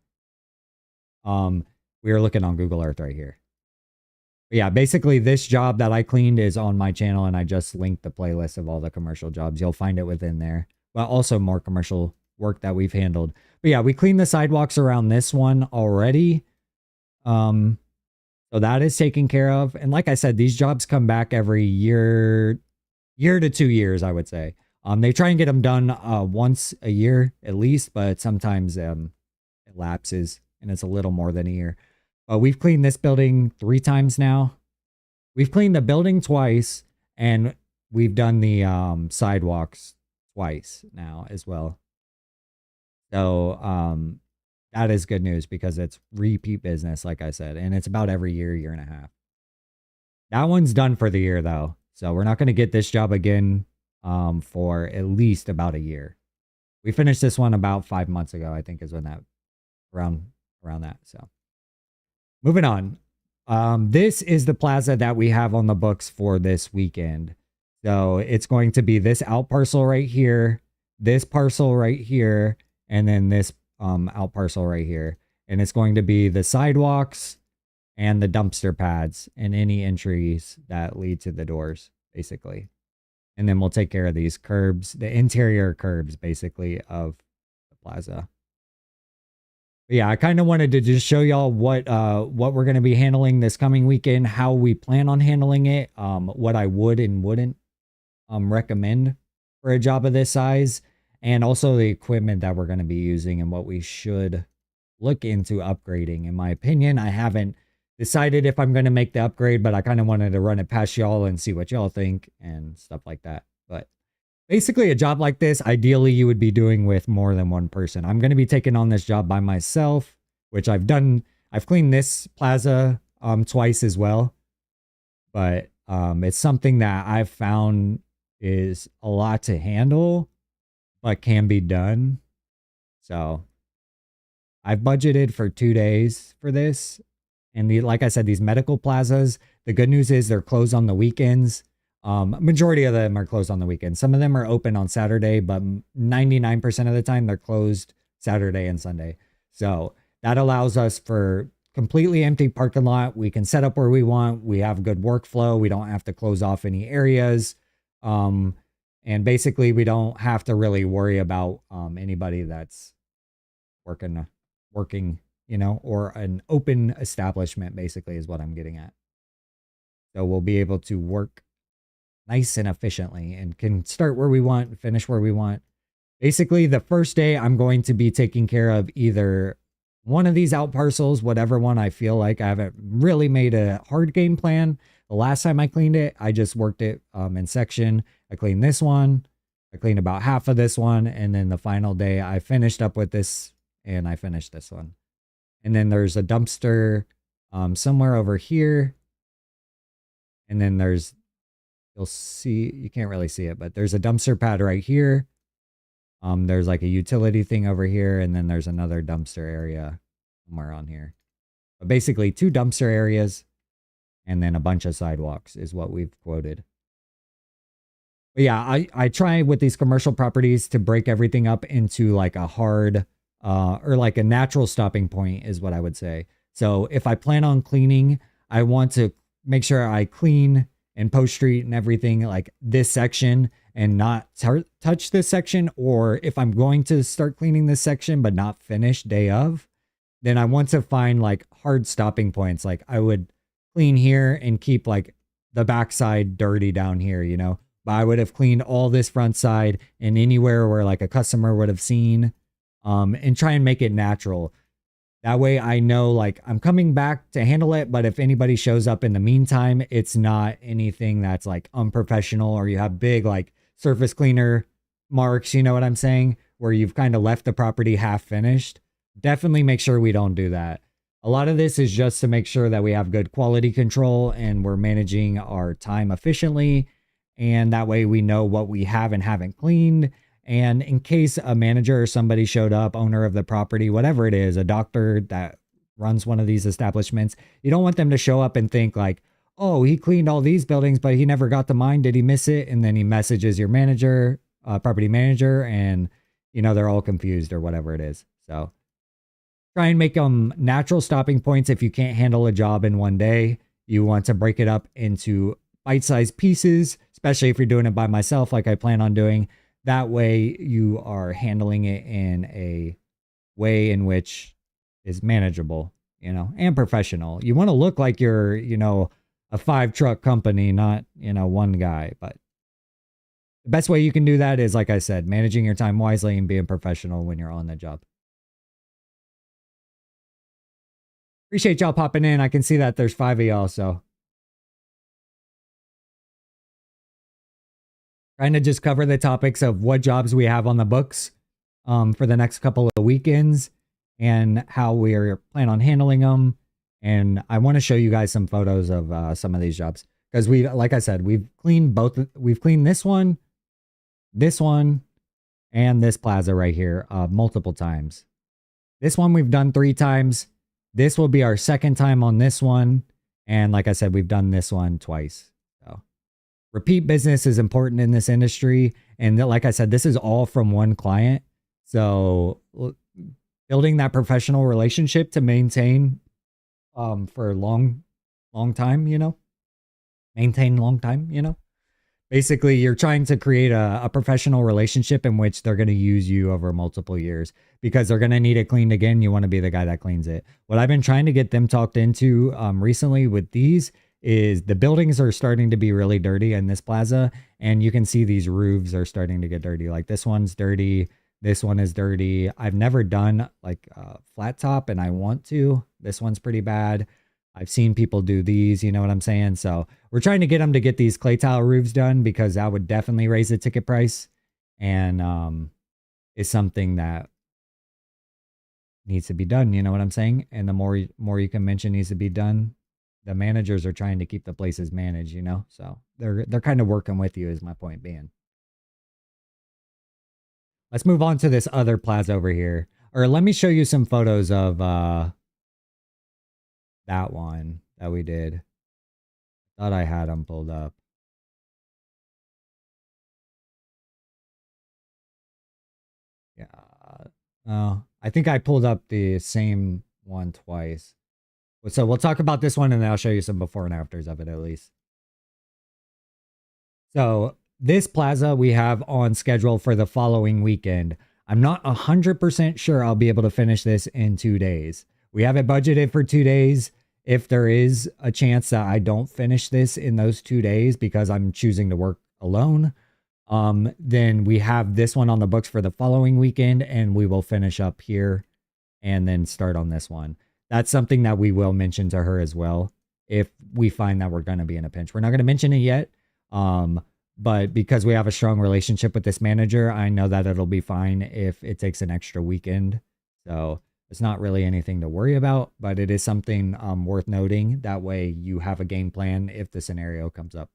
We are looking on Google Earth right here. But yeah, basically this job that I cleaned is on my channel, and I just linked the playlist of all the commercial jobs. You'll find it within there. But also more commercial work that we've handled. But yeah, we cleaned the sidewalks around this one already. So that is taken care of. And like I said, these jobs come back every year to 2 years, I would say. They try and get them done once a year at least, but sometimes it lapses and it's a little more than a year. We've cleaned this building 3 times now. We've cleaned the building twice, and we've done the sidewalks twice now as well. So that is good news because it's repeat business, like I said, and it's about every year and a half. That one's done for the year though, so we're not going to get this job again for at least about a year. We finished this one about 5 months ago, I think, is when that around that. So moving on. This is the plaza that we have on the books for this weekend. So it's going to be this out parcel right here, this parcel right here, and then this out parcel right here. And it's going to be the sidewalks and the dumpster pads and any entries that lead to the doors, basically. And then we'll take care of these curbs, the interior curbs, basically, of the plaza. But yeah, I kind of wanted to just show y'all what we're going to be handling this coming weekend, how we plan on handling it, what I would and wouldn't recommend for a job of this size, and also the equipment that we're going to be using and what we should look into upgrading. In my opinion, I haven't decided if I'm going to make the upgrade, but I kind of wanted to run it past y'all and see what y'all think and stuff like that. But basically, a job like this, ideally, you would be doing with more than one person. I'm going to be taking on this job by myself, which I've done. I've cleaned this plaza twice as well. But it's something that I've found is a lot to handle, but can be done. So I've budgeted for 2 days for this. And like I said, these medical plazas, the good news is they're closed on the weekends. Majority of them are closed on the weekend. Some of them are open on Saturday, but 99% of the time they're closed Saturday and Sunday. So that allows us for completely empty parking lot. We can set up where we want. We have good workflow. We don't have to close off any areas. And basically we don't have to really worry about anybody that's working, or an open establishment, basically, is what I'm getting at. So we'll be able to work nice and efficiently and can start where we want, finish where we want. Basically, the first day I'm going to be taking care of either one of these out parcels, whatever one I feel like. I haven't really made a hard game plan. The last time I cleaned it, I just worked it in section. I cleaned this one. I cleaned about half of this one. And then the final day I finished up with this and I finished this one. And then there's a dumpster somewhere over here. And then you'll see, you can't really see it, but there's a dumpster pad right here. There's like a utility thing over here. And then there's another dumpster area somewhere on here. But basically 2 dumpster areas and then a bunch of sidewalks is what we've quoted. But yeah, I try with these commercial properties to break everything up into like a hard or like a natural stopping point is what I would say. So if I plan on cleaning, I want to make sure I clean and post street and everything like this section and not touch this section. Or if I'm going to start cleaning this section but not finish day of, then I want to find like hard stopping points. Like I would clean here and keep like the backside dirty down here, you know, but I would have cleaned all this front side and anywhere where like a customer would have seen, and try and make it natural. That way I know like I'm coming back to handle it, but if anybody shows up in the meantime, it's not anything that's like unprofessional or you have big like surface cleaner marks, you know what I'm saying? Where you've kind of left the property half finished. Definitely make sure we don't do that. A lot of this is just to make sure that we have good quality control and we're managing our time efficiently. And that way we know what we have and haven't cleaned. And in case a manager or somebody showed up, owner of the property, whatever it is, a doctor that runs one of these establishments, you don't want them to show up and think like, oh, he cleaned all these buildings, but he never got to mine. Did he miss it? And then he messages your manager, property manager, and you know, they're all confused or whatever it is. So try and make them natural stopping points. If you can't handle a job in one day, you want to break it up into bite-sized pieces, especially if you're doing it by myself like I plan on doing. That way you are handling it in a way in which is manageable, you know, and professional. You want to look like you're, you know, a 5-truck company, not, you know, one guy. But the best way you can do that is, like I said, managing your time wisely and being professional when you're on the job. Appreciate y'all popping in. I can see that there's 5 of y'all, so trying to just cover the topics of what jobs we have on the books for the next couple of weekends and how we are plan on handling them. And I want to show you guys some photos of some of these jobs because we, like I said, we've cleaned both. We've cleaned this one, and this plaza right here multiple times. This one we've done 3 times. This will be our 2nd time on this one. And like I said, we've done this one twice. So repeat business is important in this industry. And like I said, this is all from one client. So building that professional relationship to maintain for a long time, you know, maintain long time, you know, basically you're trying to create a professional relationship in which they're going to use you over multiple years because they're going to need it cleaned again. You want to be the guy that cleans it. What I've been trying to get them talked into recently with these is the buildings are starting to be really dirty in this plaza. And you can see these roofs are starting to get dirty. Like this one's dirty. This one is dirty. I've never done like a flat top and I want to. This one's pretty bad. I've seen people do these, you know what I'm saying? So we're trying to get them to get these clay tile roofs done because that would definitely raise the ticket price and is something that needs to be done, you know what I'm saying? And the more you can mention needs to be done, the managers are trying to keep the places managed, you know? So they're kind of working with you is my point being. Let's move on to this other plaza over here. Or let me show you some photos of that one that we did. Thought I had them pulled up. Yeah. Oh, I think I pulled up the same one twice. So we'll talk about this one and then I'll show you some before and afters of it at least. So this plaza we have on schedule for the following weekend. I'm not 100% sure I'll be able to finish this in 2 days. We have it budgeted for 2 days. If there is a chance that I don't finish this in those 2 days because I'm choosing to work alone, then we have this one on the books for the following weekend and we will finish up here and then start on this one. That's something that we will mention to her as well if we find that we're going to be in a pinch. We're not going to mention it yet, but because we have a strong relationship with this manager, I know that it'll be fine if it takes an extra weekend. So it's not really anything to worry about, but it is something worth noting. That way you have a game plan if the scenario comes up.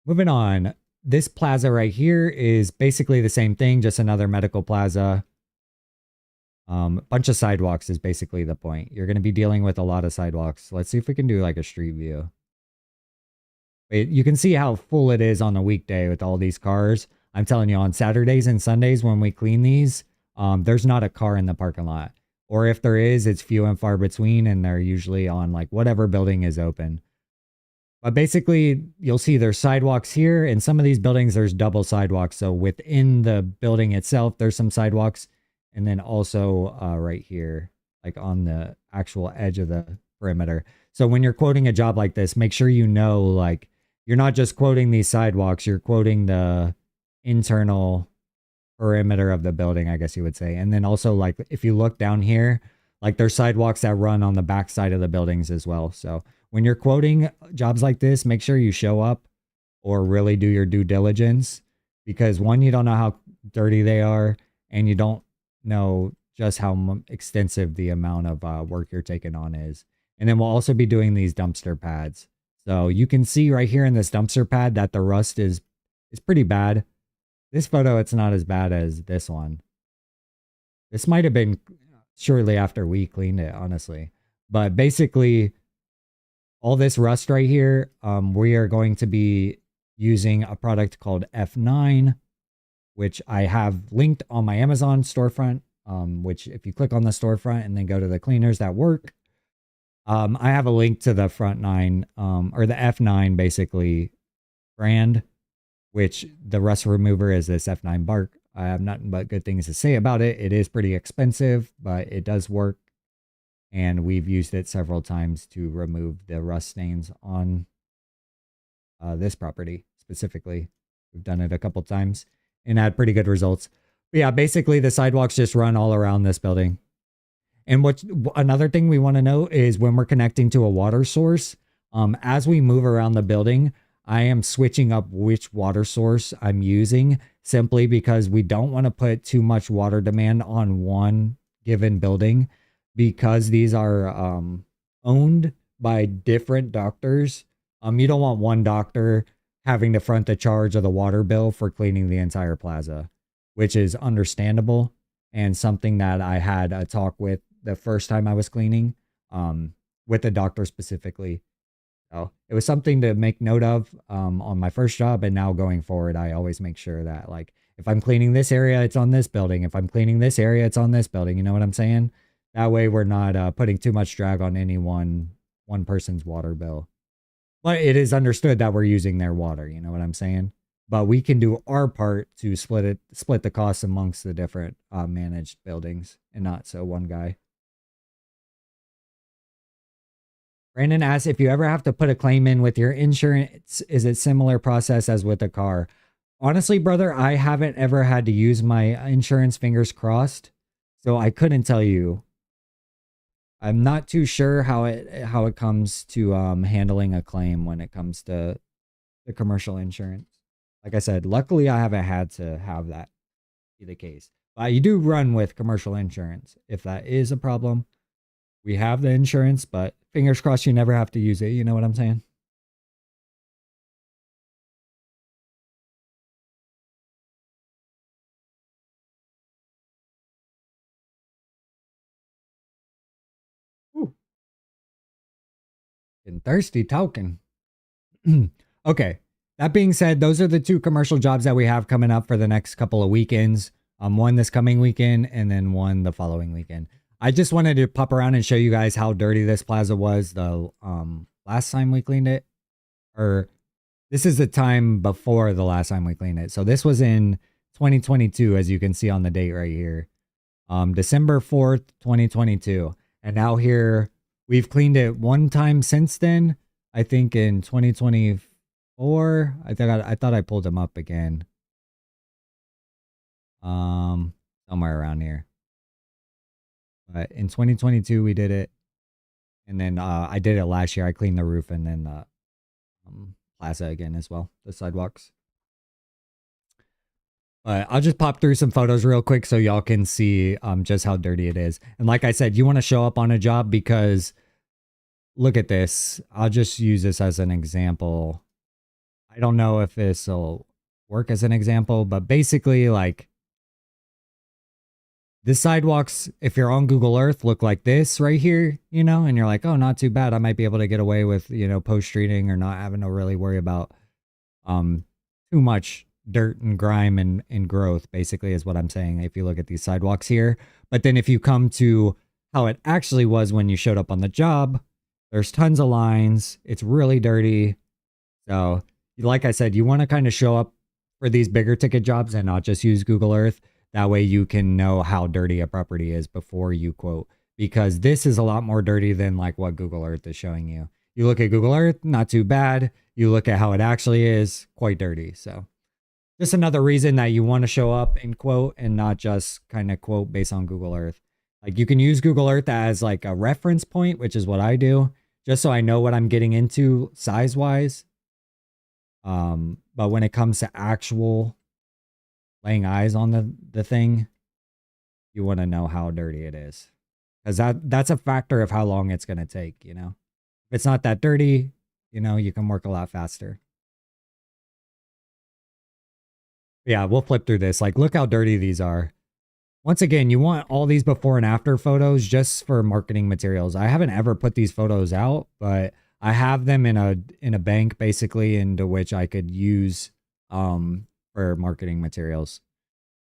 Moving on, this plaza right here is basically the same thing, just another medical plaza. Bunch of sidewalks is basically the point. You're going to be dealing with a lot of sidewalks. Let's see if we can do like a street view. Wait, you can see how full it is on a weekday with all these cars. I'm telling you, on Saturdays and Sundays when we clean these, there's not a car in the parking lot. Or if there is, it's few and far between, and they're usually on like whatever building is open. But basically, you'll see there's sidewalks here. In some of these buildings, there's double sidewalks. So within the building itself, there's some sidewalks. And then also right here, like on the actual edge of the perimeter. So when you're quoting a job like this, make sure you know, like, you're not just quoting these sidewalks, you're quoting the internal perimeter of the building, I guess you would say. And then also, like, if you look down here, like there's sidewalks that run on the back side of the buildings as well. So when you're quoting jobs like this, make sure you show up or really do your due diligence, because one, you don't know how dirty they are, and you don't know just how extensive the amount of work you're taking on is. And then we'll also be doing these dumpster pads. So you can see right here in this dumpster pad that the rust is pretty bad. This photo, it's not as bad as this one. This might have been shortly after we cleaned it, honestly. But basically, all this rust right here, we are going to be using a product called F9, which I have linked on my Amazon storefront, which if you click on the storefront and then go to the cleaners that work, I have a link to the front 9, or the F9 basically brand, which the rust remover is this F9 bark. I have nothing but good things to say about it. It is pretty expensive, but it does work. And we've used it several times to remove the rust stains on this property specifically. We've done it a couple times and had pretty good results. But yeah, basically the sidewalks just run all around this building. And another thing we want to know is when we're connecting to a water source, as we move around the building, I am switching up which water source I'm using, simply because we don't want to put too much water demand on one given building, because these are owned by different doctors. You don't want one doctor having to front the charge of the water bill for cleaning the entire plaza, which is understandable and something that I had a talk with the first time I was cleaning, with the doctor specifically. So it was something to make note of on my first job, and now going forward, I always make sure that, like, if I'm cleaning this area, it's on this building. If I'm cleaning this area, it's on this building. You know what I'm saying? That way we're not putting too much drag on any one person's water bill. But it is understood that we're using their water. You know what I'm saying? But we can do our part to split the costs amongst the different managed buildings, and not so one guy. Brandon asks, if you ever have to put a claim in with your insurance, is it similar process as with a car? Honestly, brother, I haven't ever had to use my insurance, fingers crossed, so I couldn't tell you. I'm not too sure how it comes to handling a claim when it comes to the commercial insurance. Like I said, luckily I haven't had to have that be the case. But you do run with commercial insurance if that is a problem. We have the insurance, but fingers crossed you never have to use it. You know what I'm saying? Ooh. Getting thirsty talking. Okay. That being said, those are the two commercial jobs that we have coming up for the next couple of weekends. One this coming weekend and then one the following weekend. I just wanted to pop around and show you guys how dirty this plaza was the last time we cleaned it. Or this is the time before the last time we cleaned it. So this was in 2022, as you can see on the date right here. December 4th, 2022. And now here, we've cleaned it one time since then. I think in 2024. I thought I pulled them up again. Somewhere around here. But in 2022 we did it, and then I did it last year. I cleaned the roof and then the plaza again as well, the sidewalks. But I'll just pop through some photos real quick so y'all can see just how dirty it is. And like I said, you want to show up on a job because look at this. I'll just use this as an example. I don't know if this will work as an example, but basically, like, The sidewalks, if you're on Google Earth, look like this right here, you know, and you're like, oh, not too bad. I might be able to get away with, you know, post treating or not having to really worry about um too much dirt and grime and growth, basically, is what I'm saying. If you look at these sidewalks here. But then if you come to how it actually was when you showed up on the job, there's tons of lines. It's really dirty. So, like I said, you want to kind of show up for these bigger ticket jobs and not just use Google Earth. That way you can know how dirty a property is before you quote, because this is a lot more dirty than like what Google Earth is showing you. You look at Google Earth, not too bad. You look at how it actually is, quite dirty. So just another reason that you want to show up and quote and not just kind of quote based on Google Earth. Like you can use Google Earth as like a reference point, which is what I do, just so I know what I'm getting into size wise. But when it comes to actual laying eyes on the thing, you want to know how dirty it is, because that's a factor of how long it's going to take, you know. If it's not that dirty, you know, you can work a lot faster. Yeah, we'll flip through this. Like, look how dirty these are. Once again, you want all these before and after photos just for marketing materials. I haven't ever put these photos out, but I have them in a bank basically, into which I could use for marketing materials.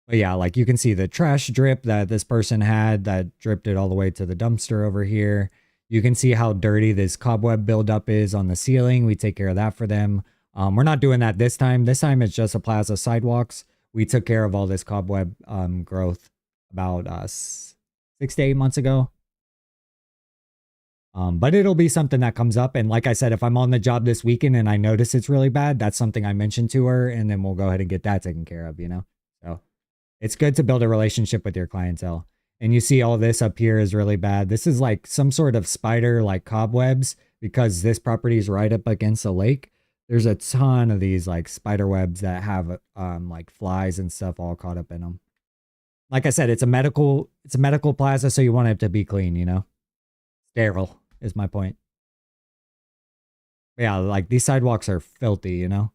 But yeah, like you can see the trash drip that this person had that dripped it all the way to the dumpster over here. You can see how dirty this cobweb buildup is on the ceiling. We take care of that for them. We're not doing that this time. This time it's just a plaza sidewalks. We took care of all this cobweb growth about 6 to 8 months ago. But it'll be something that comes up. And like I said, if I'm on the job this weekend and I notice it's really bad, that's something I mentioned to her, and then we'll go ahead and get that taken care of, you know? So it's good to build a relationship with your clientele. And you see all this up here is really bad. This is like some sort of spider, like cobwebs, because this property is right up against a lake. There's a ton of these like spider webs that have like flies and stuff all caught up in them. Like I said, it's a medical plaza, so you want it to be clean, you know? Sterile is my point. Yeah, like these sidewalks are filthy, you know?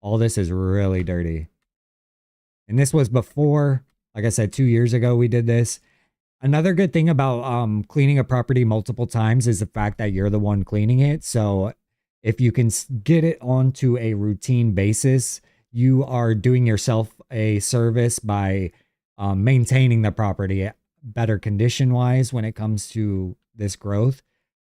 All this is really dirty. And this was before, like I said, 2 years ago we did this. Another good thing about cleaning a property multiple times is the fact that you're the one cleaning it. So if you can get it onto a routine basis, you are doing yourself a service by maintaining the property better condition wise when it comes to this growth.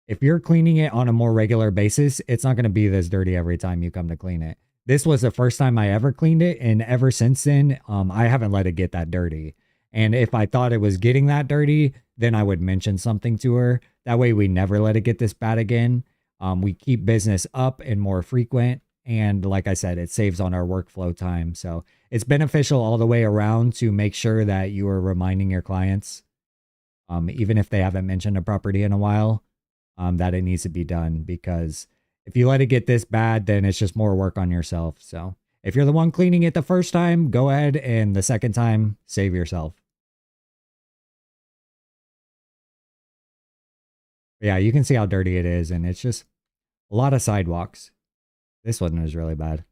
If you're cleaning it on a more regular basis, it's not going to be this dirty every time you come to clean it. This was the first time I ever cleaned it, and ever since then, I haven't let it get that dirty. And if I thought it was getting that dirty, then I would mention something to her. That way we never let it get this bad again. We keep business up and more frequent. And like I said, it saves on our workflow time. So it's beneficial all the way around to make sure that you are reminding your clients, even if they haven't mentioned a property in a while, that it needs to be done. Because if you let it get this bad, then it's just more work on yourself. So if you're the one cleaning it the first time, go ahead, and the second time, save yourself. Yeah, you can see how dirty it is, and it's just a lot of sidewalks. This one is really bad.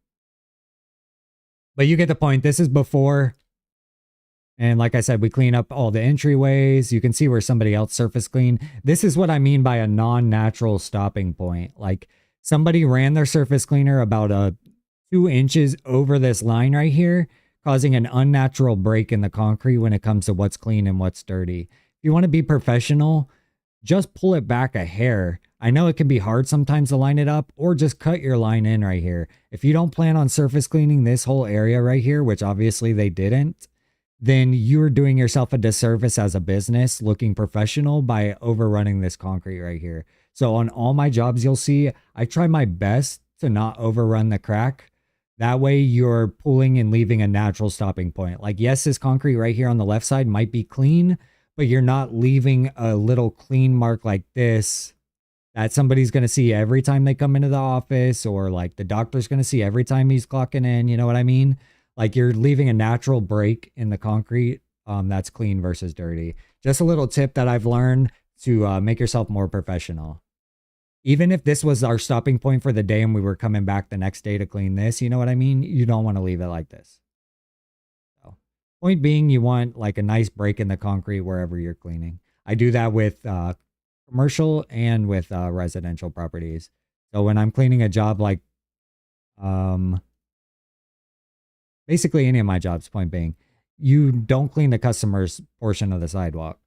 But you get the point. This is before. And like I said, we clean up all the entryways. You can see where somebody else surface cleaned. This is what I mean by a non-natural stopping point. Like somebody ran their surface cleaner about 2 inches over this line right here, causing an unnatural break in the concrete when it comes to what's clean and what's dirty. If you want to be professional, just pull it back a hair. I know it can be hard sometimes to line it up, or just cut your line in right here. If you don't plan on surface cleaning this whole area right here, which obviously they didn't, then you're doing yourself a disservice as a business looking professional by overrunning this concrete right here. So on all my jobs, you'll see I try my best to not overrun the crack. That way you're pulling and leaving a natural stopping point. Like, yes, this concrete right here on the left side might be clean, but you're not leaving a little clean mark like this that somebody's going to see every time they come into the office, or like the doctor's going to see every time he's clocking in. You know what I mean? Like you're leaving a natural break in the concrete that's clean versus dirty. Just a little tip that I've learned to make yourself more professional. Even if this was our stopping point for the day and we were coming back the next day to clean this, you know what I mean? You don't want to leave it like this. So, Point being, you want like a nice break in the concrete wherever you're cleaning. I do that with commercial and with residential properties. So when I'm cleaning a job like um, basically any of my jobs, point being, you don't clean the customer's portion of the sidewalk.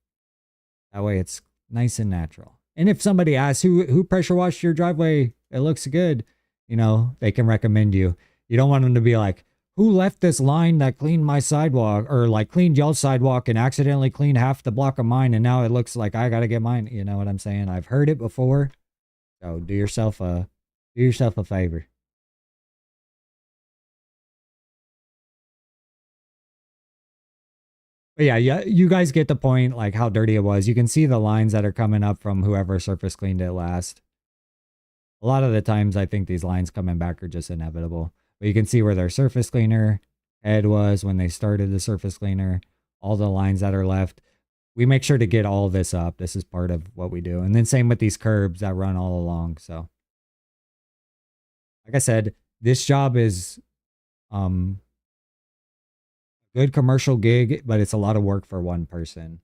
That way it's nice and natural. And if somebody asks who pressure washed your driveway, it looks good, you know, they can recommend you. You don't want them to be like, who left this line that cleaned my sidewalk, or like cleaned y'all's sidewalk and accidentally cleaned half the block of mine and now it looks like I got to get mine. You know what I'm saying? I've heard it before. So do yourself a favor. But yeah, you guys get the point, like how dirty it was. You can see the lines that are coming up from whoever surface cleaned it last. A lot of the times I think these lines coming back are just inevitable. But you can see where their surface cleaner head was when they started the surface cleaner, all the lines that are left. We make sure to get all this up. This is part of what we do. And then same with these curbs that run all along. So like I said, this job is good commercial gig, but it's a lot of work for one person.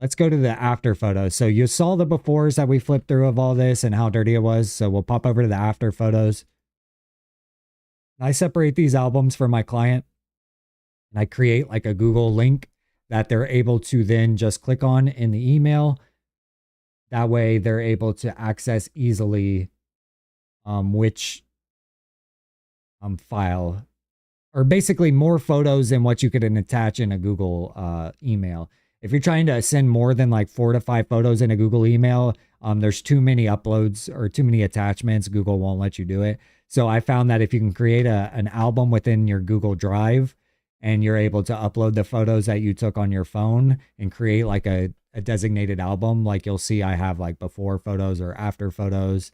Let's go to the after photos. So you saw the befores that we flipped through of all this and how dirty it was. So we'll pop over to the after photos. I separate these albums for my client and I create like a Google link that they're able to then just click on in the email. That way they're able to access easily which file, or basically more photos than what you could attach in a Google email. If you're trying to send more than like 4 to 5 photos in a Google email, there's too many uploads or too many attachments. Google won't let you do it. So I found that if you can create an album within your Google Drive and you're able to upload the photos that you took on your phone and create like a designated album, like you'll see I have like before photos or after photos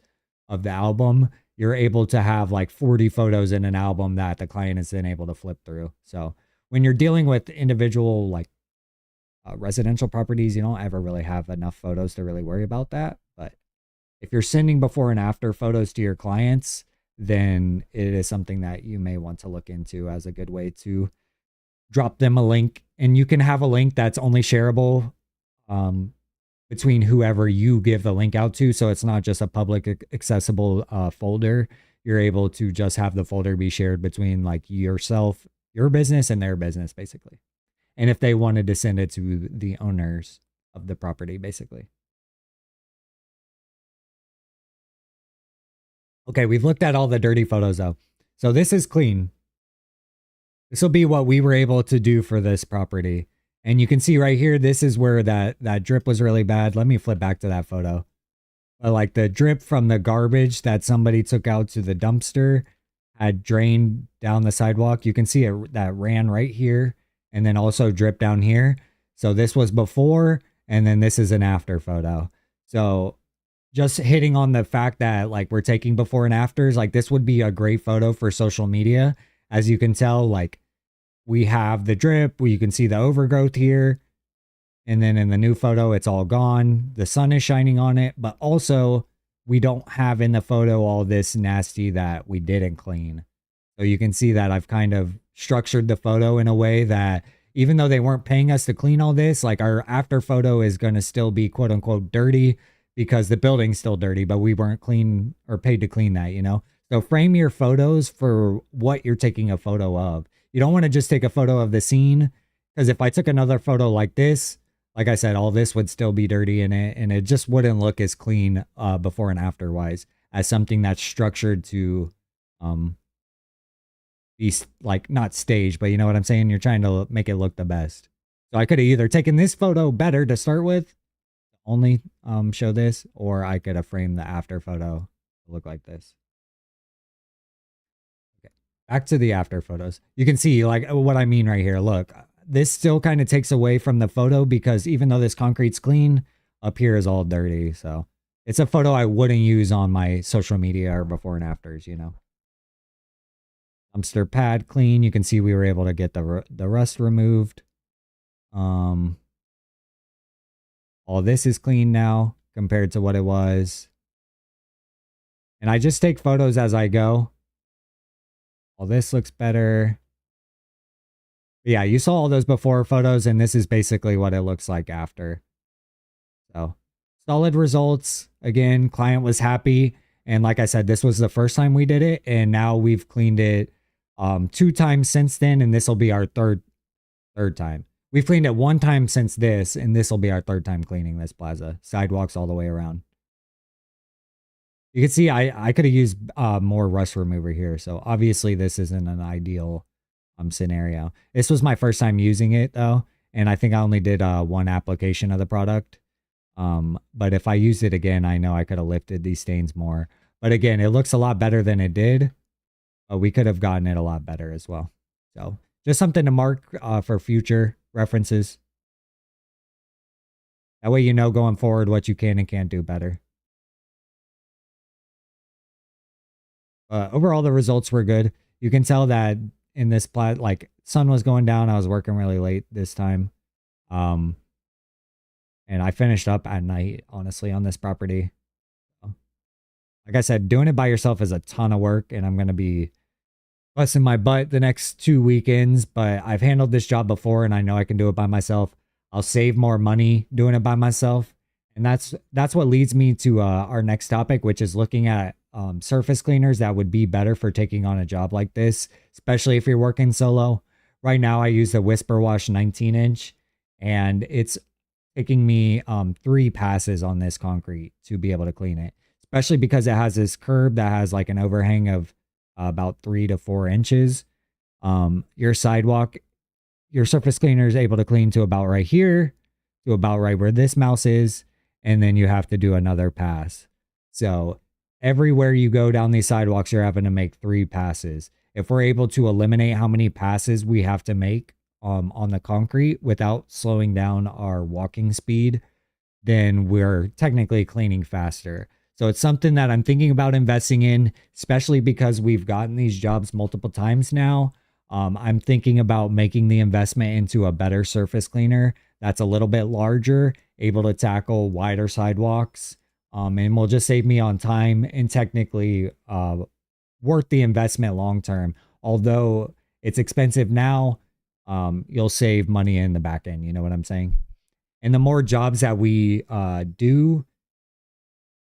of the album, you're able to have like 40 photos in an album that the client is then able to flip through. So when you're dealing with individual like residential properties, you don't ever really have enough photos to really worry about that. But if you're sending before and after photos to your clients, then it is something that you may want to look into as a good way to drop them a link. And you can have a link that's only shareable between whoever you give the link out to. So it's not just a public accessible folder. You're able to just have the folder be shared between like yourself, your business, and their business, basically. And if they wanted to send it to the owners of the property, basically. Okay, we've looked at all the dirty photos though. So this is clean. This will be what we were able to do for this property. And you can see right here, this is where that drip was really bad. Let me flip back to that photo. Like the drip from the garbage that somebody took out to the dumpster had drained down the sidewalk. You can see it that ran right here and then also dripped down here. So this was before, and then this is an after photo. So just hitting on the fact that like we're taking before and afters, like this would be a great photo for social media. As you can tell, like we have the drip, you can see the overgrowth here. And then in the new photo, it's all gone. The sun is shining on it, but also we don't have in the photo all this nasty that we didn't clean. So you can see that I've kind of structured the photo in a way that even though they weren't paying us to clean all this, like our after photo is going to still be quote unquote dirty because the building's still dirty, but we weren't clean or paid to clean that, you know? So frame your photos for what you're taking a photo of. You don't want to just take a photo of the scene, because if I took another photo like this, like I said, all this would still be dirty in it, and it just wouldn't look as clean before and after wise as something that's structured to be like not staged, but you know what I'm saying? You're trying to make it look the best. So I could have either taken this photo better to start with, only show this, or I could have framed the after photo to look like this. Okay, back to the after photos. You can see like what I mean right here. Look, this still kind of takes away from the photo because even though this concrete's clean, up here is all dirty. So it's a photo I wouldn't use on my social media or before and afters, you know. Dumpster pad clean. You can see we were able to get the rust removed. All this is clean now compared to what it was. And I just take photos as I go. All this looks better. Yeah, you saw all those before photos, and this is basically what it looks like after. So solid results. Again, client was happy. And like I said, this was the first time we did it. And now we've cleaned it 2 times since then. And this will be our third time. We've cleaned it 1 time since this, and this will be our 3rd time cleaning this plaza. Sidewalks all the way around. You can see I could have used more rust remover here. So obviously this isn't an ideal scenario. This was my first time using it though. And I think I only did 1 application of the product. But if I used it again, I know I could have lifted these stains more. But again, it looks a lot better than it did. We could have gotten it a lot better as well. So just something to mark for future references. That way you know going forward what you can and can't do better. Overall, the results were good. You can tell that in this like sun was going down. I was working really late this time. And I finished up at night, honestly, on this property. Like I said, doing it by yourself is a ton of work, and I'm going to be busting my butt the next 2 weekends, but I've handled this job before and I know I can do it by myself. I'll save more money doing it by myself. And that's what leads me to our next topic, which is looking at surface cleaners that would be better for taking on a job like this, especially if you're working solo. Right now, I use the Whisper Wash 19-inch, and it's taking me 3 passes on this concrete to be able to clean it, especially because it has this curb that has like an overhang of about 3 to 4 inches. Your sidewalk, your surface cleaner is able to clean to about right here, to about right where this mouse is, and then you have to do another pass. So everywhere you go down these sidewalks, you're having to make 3 passes. If we're able to eliminate how many passes we have to make on the concrete without slowing down our walking speed, then we're technically cleaning faster. So it's something that I'm thinking about investing in, especially because we've gotten these jobs multiple times now. I'm thinking about making the investment into a better surface cleaner that's a little bit larger, able to tackle wider sidewalks, and will just save me on time and technically worth the investment long term. Although it's expensive now, you'll save money in the back end. You know what I'm saying? And the more jobs that we do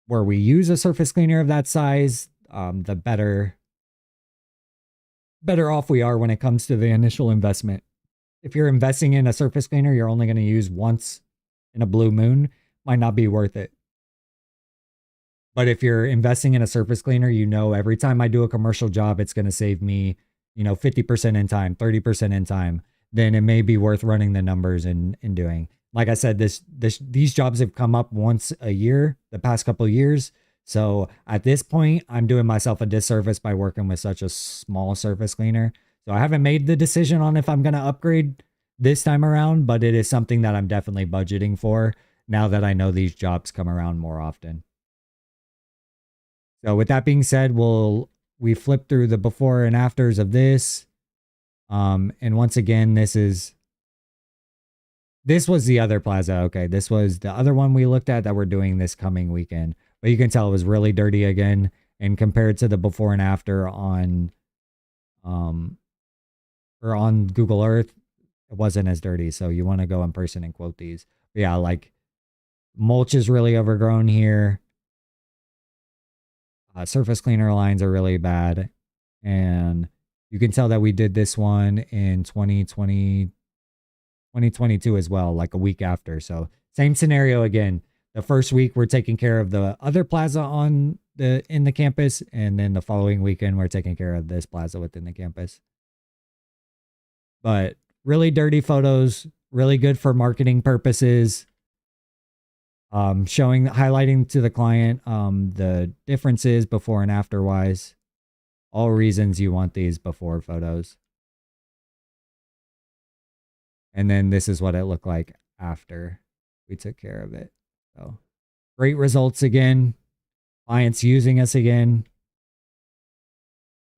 where we use a surface cleaner of that size, the better off we are when it comes to the initial investment. If you're investing in a surface cleaner you're only going to use once in a blue moon, might not be worth it. But if you're investing in a surface cleaner, you know every time I do a commercial job, it's going to save me, 50% in time, 30% in time. Then it may be worth running the numbers and doing. Like I said, these jobs have come up once a year, the past couple of years. So at this point, I'm doing myself a disservice by working with such a small surface cleaner. So I haven't made the decision on if I'm going to upgrade this time around, but it is something that I'm definitely budgeting for now that I know these jobs come around more often. So with that being said, we flip through the before and afters of this. And once again, this was the other plaza. Okay, this was the other one we looked at that we're doing this coming weekend. But you can tell it was really dirty again. And compared to the before and after on Google Earth, it wasn't as dirty. So you want to go in person and quote these. But yeah, like mulch is really overgrown here. Surface cleaner lines are really bad. And you can tell that we did this one in 2022 as well, like a week after. So same scenario again. The first week we're taking care of the other plaza in the campus, and then the following weekend we're taking care of this plaza within the campus. But really dirty photos, really good for marketing purposes. Highlighting to the client the differences before and after wise. All reasons you want these before photos. And then this is what it looked like after we took care of it. So great results again. Clients using us again.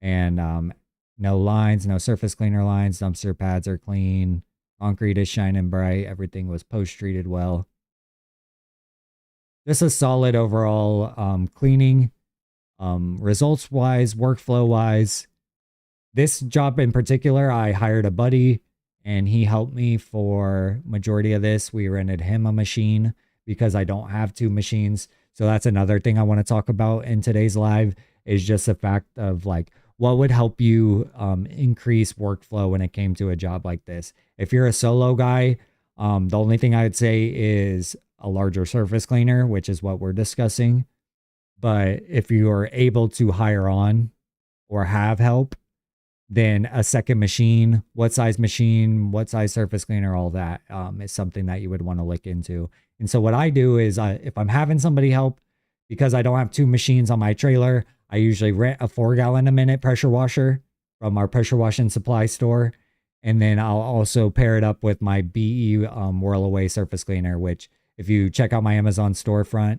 And no lines, no surface cleaner lines. Dumpster pads are clean. Concrete is shining bright. Everything was post-treated well. Just a solid overall cleaning. Results-wise, workflow-wise. This job in particular, I hired a buddy. and he helped me for majority of this. We rented him a machine because I don't have two machines. So that's another thing I want to talk about in today's live is just the fact of like what would help you increase workflow when it came to a job like this. If you're a solo guy, the only thing I would say is a larger surface cleaner, which is what we're discussing. But if you are able to hire on or have help, then a second machine, what size surface cleaner, all that is something that you would want to look into. And so what I do is if I'm having somebody help, because I don't have two machines on my trailer, I usually rent a 4-gallon a minute pressure washer from our pressure washing supply store. And then I'll also pair it up with my BE Whirl Away surface cleaner, which if you check out my Amazon storefront,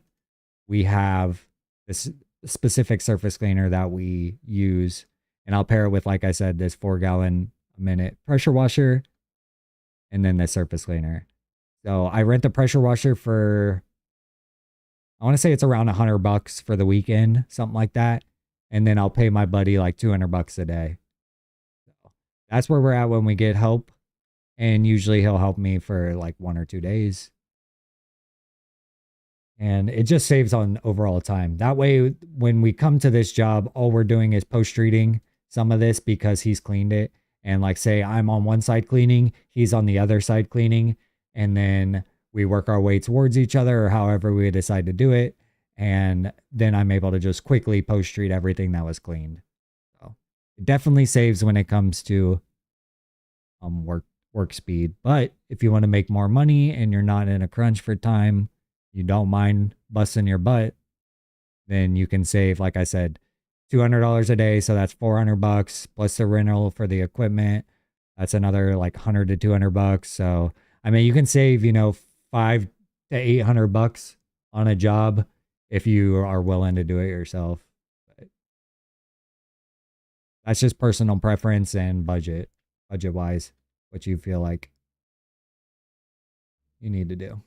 we have this specific surface cleaner that we use. And I'll pair it with, like I said, this 4-gallon a minute pressure washer and then the surface cleaner. So I rent the pressure washer for, I want to say it's around $100 for the weekend, something like that. And then I'll pay my buddy like $200 a day. So that's where we're at when we get help. And usually he'll help me for like 1 or 2 days. And it just saves on overall time. That way, when we come to this job, all we're doing is post-treating some of this because he's cleaned it. And like say I'm on one side cleaning, he's on the other side cleaning. And then we work our way towards each other or however we decide to do it. And then I'm able to just quickly post-treat everything that was cleaned. So it definitely saves when it comes to work speed. But if you want to make more money and you're not in a crunch for time, you don't mind busting your butt, then you can save, like I said, $200 a day. So that's $400 plus the rental for the equipment. That's another like $100 to $200. So, I mean, you can save, $500 to $800 on a job if you are willing to do it yourself. But that's just personal preference and budget wise, what you feel like you need to do.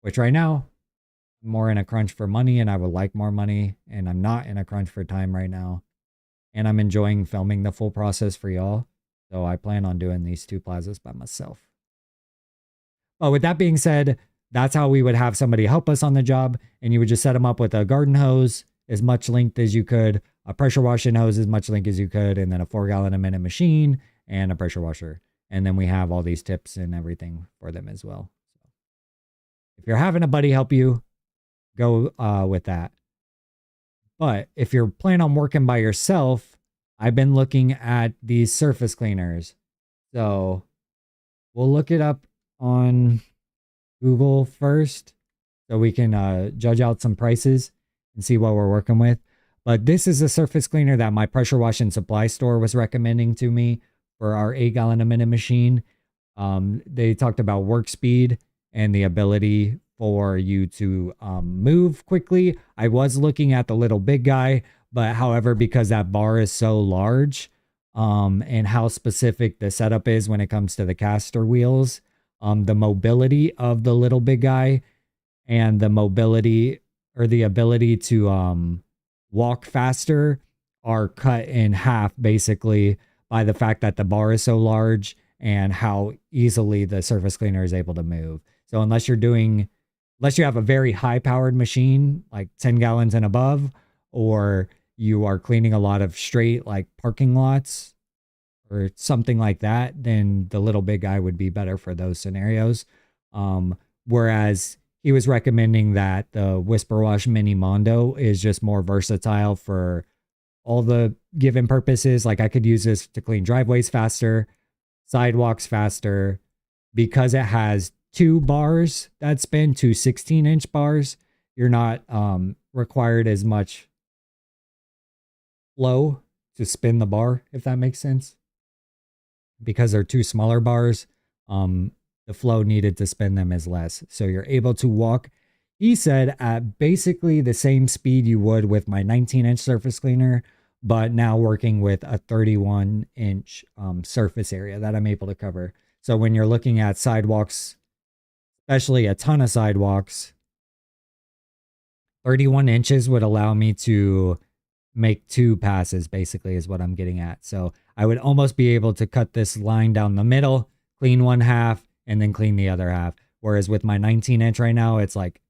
Which right now, I'm more in a crunch for money and I would like more money. And I'm not in a crunch for time right now. And I'm enjoying filming the full process for y'all. So I plan on doing these 2 plazas by myself. But with that being said, that's how we would have somebody help us on the job. And you would just set them up with a garden hose as much length as you could, a pressure washing hose as much length as you could, and then a 4-gallon a minute machine and a pressure washer. And then we have all these tips and everything for them as well. If you're having a buddy help you, go with that. But if you're planning on working by yourself, I've been looking at these surface cleaners. So we'll look it up on Google first so we can judge out some prices and see what we're working with. But this is a surface cleaner that my pressure washing supply store was recommending to me for our 8-gallon a minute machine. They talked about work speed and the ability for you to move quickly. I was looking at the little big guy, but however, because that bar is so large and how specific the setup is when it comes to the caster wheels, the mobility of the little big guy and the mobility or the ability to walk faster are cut in half basically by the fact that the bar is so large and how easily the surface cleaner is able to move. So unless you have a very high powered machine, like 10 gallons and above, or you are cleaning a lot of straight like parking lots or something like that, then the little big guy would be better for those scenarios. Whereas he was recommending that the Whisper Wash Mini Mondo is just more versatile for all the given purposes. Like I could use this to clean driveways faster, sidewalks faster, because it has 2 bars that spin, 2 16-inch bars. You're not required as much flow to spin the bar, if that makes sense. Because they're 2 smaller bars, the flow needed to spin them is less. So you're able to walk, he said, at basically the same speed you would with my 19-inch surface cleaner, but now working with a 31-inch surface area that I'm able to cover. So when you're looking at sidewalks, especially a ton of sidewalks, 31 inches would allow me to make 2 passes, basically, is what I'm getting at. So I would almost be able to cut this line down the middle clean one half, and then clean the other half. Whereas with my 19-inch right now, it's like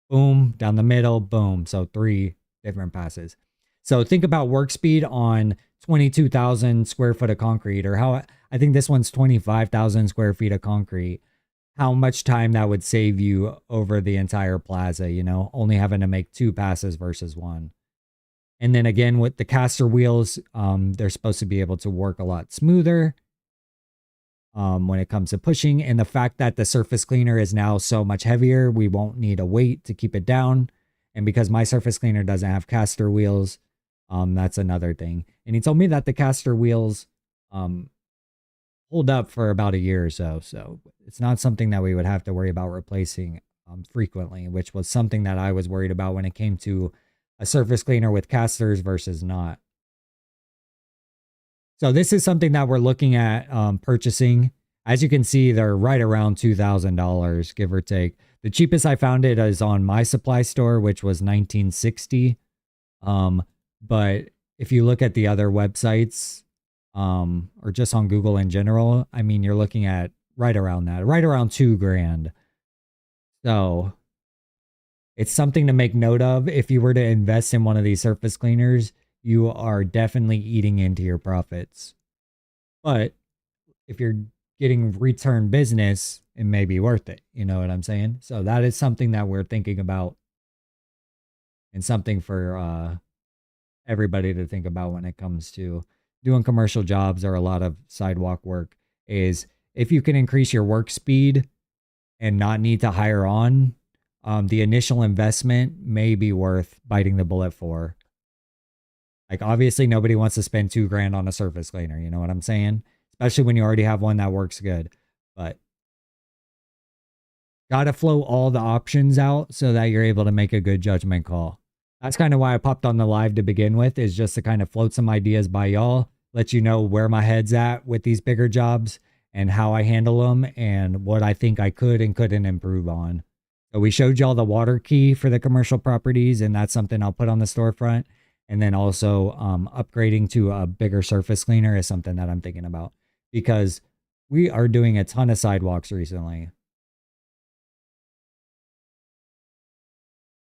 boom, down the middle, boom. So 3 different passes. So think about work speed on 22,000 square foot of concrete, or how I think this one's 25,000 square feet of concrete. How much time that would save you over the entire plaza, you know, only having to make 2 passes versus 1. And then again, with the caster wheels, they're supposed to be able to work a lot smoother when it comes to pushing. And the fact that the surface cleaner is now so much heavier, we won't need a weight to keep it down. And because my surface cleaner doesn't have caster wheels, that's another thing. And he told me that the caster wheels hold up for about a year or so. So it's not something that we would have to worry about replacing frequently, which was something that I was worried about when it came to a surface cleaner with casters versus not. So this is something that we're looking at purchasing. As you can see, they're right around $2,000, give or take. The cheapest I found it is on my supply store, which was $19.60. But if you look at the other websites, or just on Google in general, I mean, you're looking at right around that, right around $2,000. So it's something to make note of. If you were to invest in one of these surface cleaners, you are definitely eating into your profits. But if you're getting return business, it may be worth it. You know what I'm saying? So that is something that we're thinking about, and something for everybody to think about when it comes to doing commercial jobs or a lot of sidewalk work. Is if you can increase your work speed and not need to hire on, the initial investment may be worth biting the bullet for. Like, obviously nobody wants to spend $2,000 on a surface cleaner, you know what I'm saying? Especially when you already have one that works good. But gotta flow all the options out so that you're able to make a good judgment call. That's kind of why I popped on the live to begin with, is just to kind of float some ideas by y'all, let you know where my head's at with these bigger jobs and how I handle them and what I think I could and couldn't improve on. So we showed y'all the water key for the commercial properties, and that's something I'll put on the storefront. And then also upgrading to a bigger surface cleaner is something that I'm thinking about, because we are doing a ton of sidewalks recently.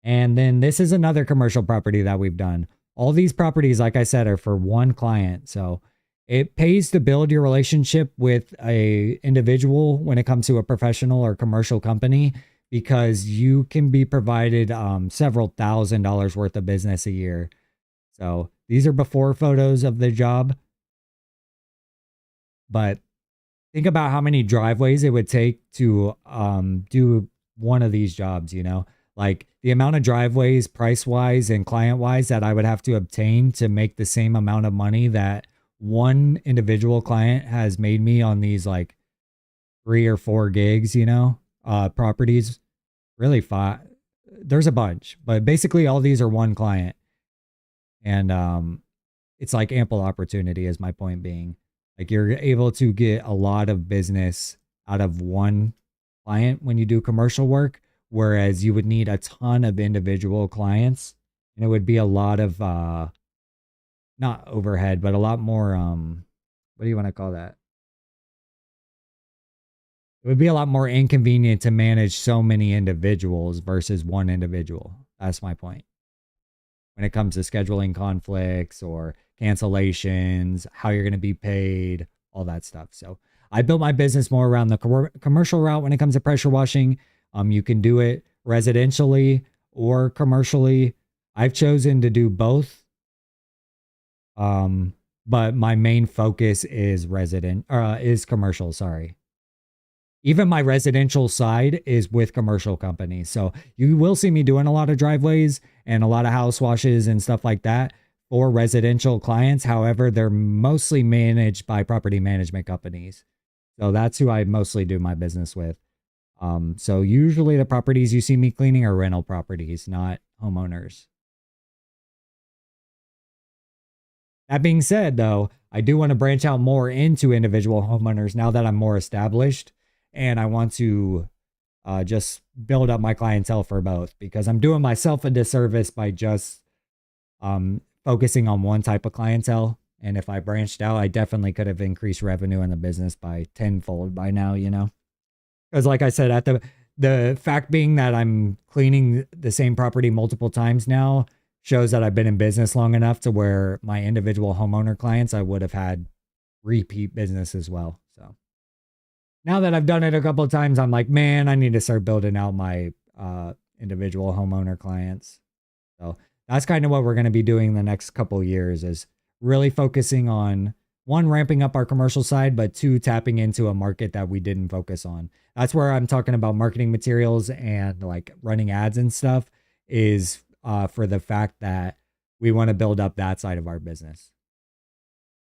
And then this is another commercial property that we've done. All these properties, like I said, are for one client. So it pays to build your relationship with a individual when it comes to a professional or commercial company, because you can be provided several $1,000s worth of business a year. So these are before photos of the job. But think about how many driveways it would take to do one of these jobs, you know? Like the amount of driveways, price-wise and client-wise, that I would have to obtain to make the same amount of money that one individual client has made me on these like 3 or 4 gigs, you know, properties. Really 5. There's a bunch, but basically all these are one client. And it's like ample opportunity, is my point being. Like, you're able to get a lot of business out of one client when you do commercial work, whereas you would need a ton of individual clients, and it would be a lot of not overhead, but a lot more what do you want to call that? It would be a lot more inconvenient to manage so many individuals versus one individual. That's my point. When it comes to scheduling conflicts or cancellations, how you're going to be paid, all that stuff. So I built my business more around the commercial route when it comes to pressure washing. You can do it residentially or commercially. I've chosen to do both. But my main focus is commercial, sorry. Even my residential side is with commercial companies. So you will see me doing a lot of driveways and a lot of house washes and stuff like that for residential clients. However, they're mostly managed by property management companies. So that's who I mostly do my business with. So usually the properties you see me cleaning are rental properties, not homeowners. That being said, though, I do want to branch out more into individual homeowners now that I'm more established. And I want to just build up my clientele for both, because I'm doing myself a disservice by just focusing on one type of clientele. And if I branched out, I definitely could have increased revenue in the business by tenfold by now, you know? Because like I said, at the fact being that I'm cleaning the same property multiple times now shows that I've been in business long enough to where my individual homeowner clients, I would have had repeat business as well. So now that I've done it a couple of times, I'm like, man, I need to start building out my individual homeowner clients. So that's kind of what we're going to be doing the next couple of years, is really focusing on, one, ramping up our commercial side, but two, tapping into a market that we didn't focus on. That's where I'm talking about marketing materials and like running ads and stuff, is for the fact that we want to build up that side of our business.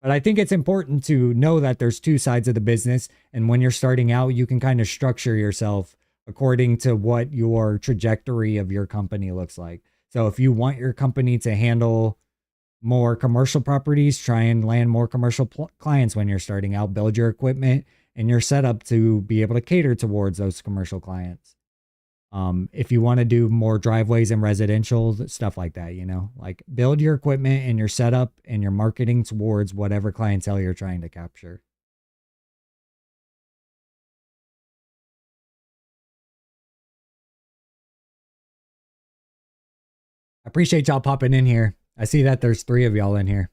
But I think it's important to know that there's two sides of the business. And when you're starting out, you can kind of structure yourself according to what your trajectory of your company looks like. So if you want your company to handle more commercial properties, try and land more commercial clients when you're starting out, build your equipment and your setup to be able to cater towards those commercial clients. If you want to do more driveways and residential, stuff like that, you know, like build your equipment and your setup and your marketing towards whatever clientele you're trying to capture. I appreciate y'all popping in here. I see that there's 3 of y'all in here,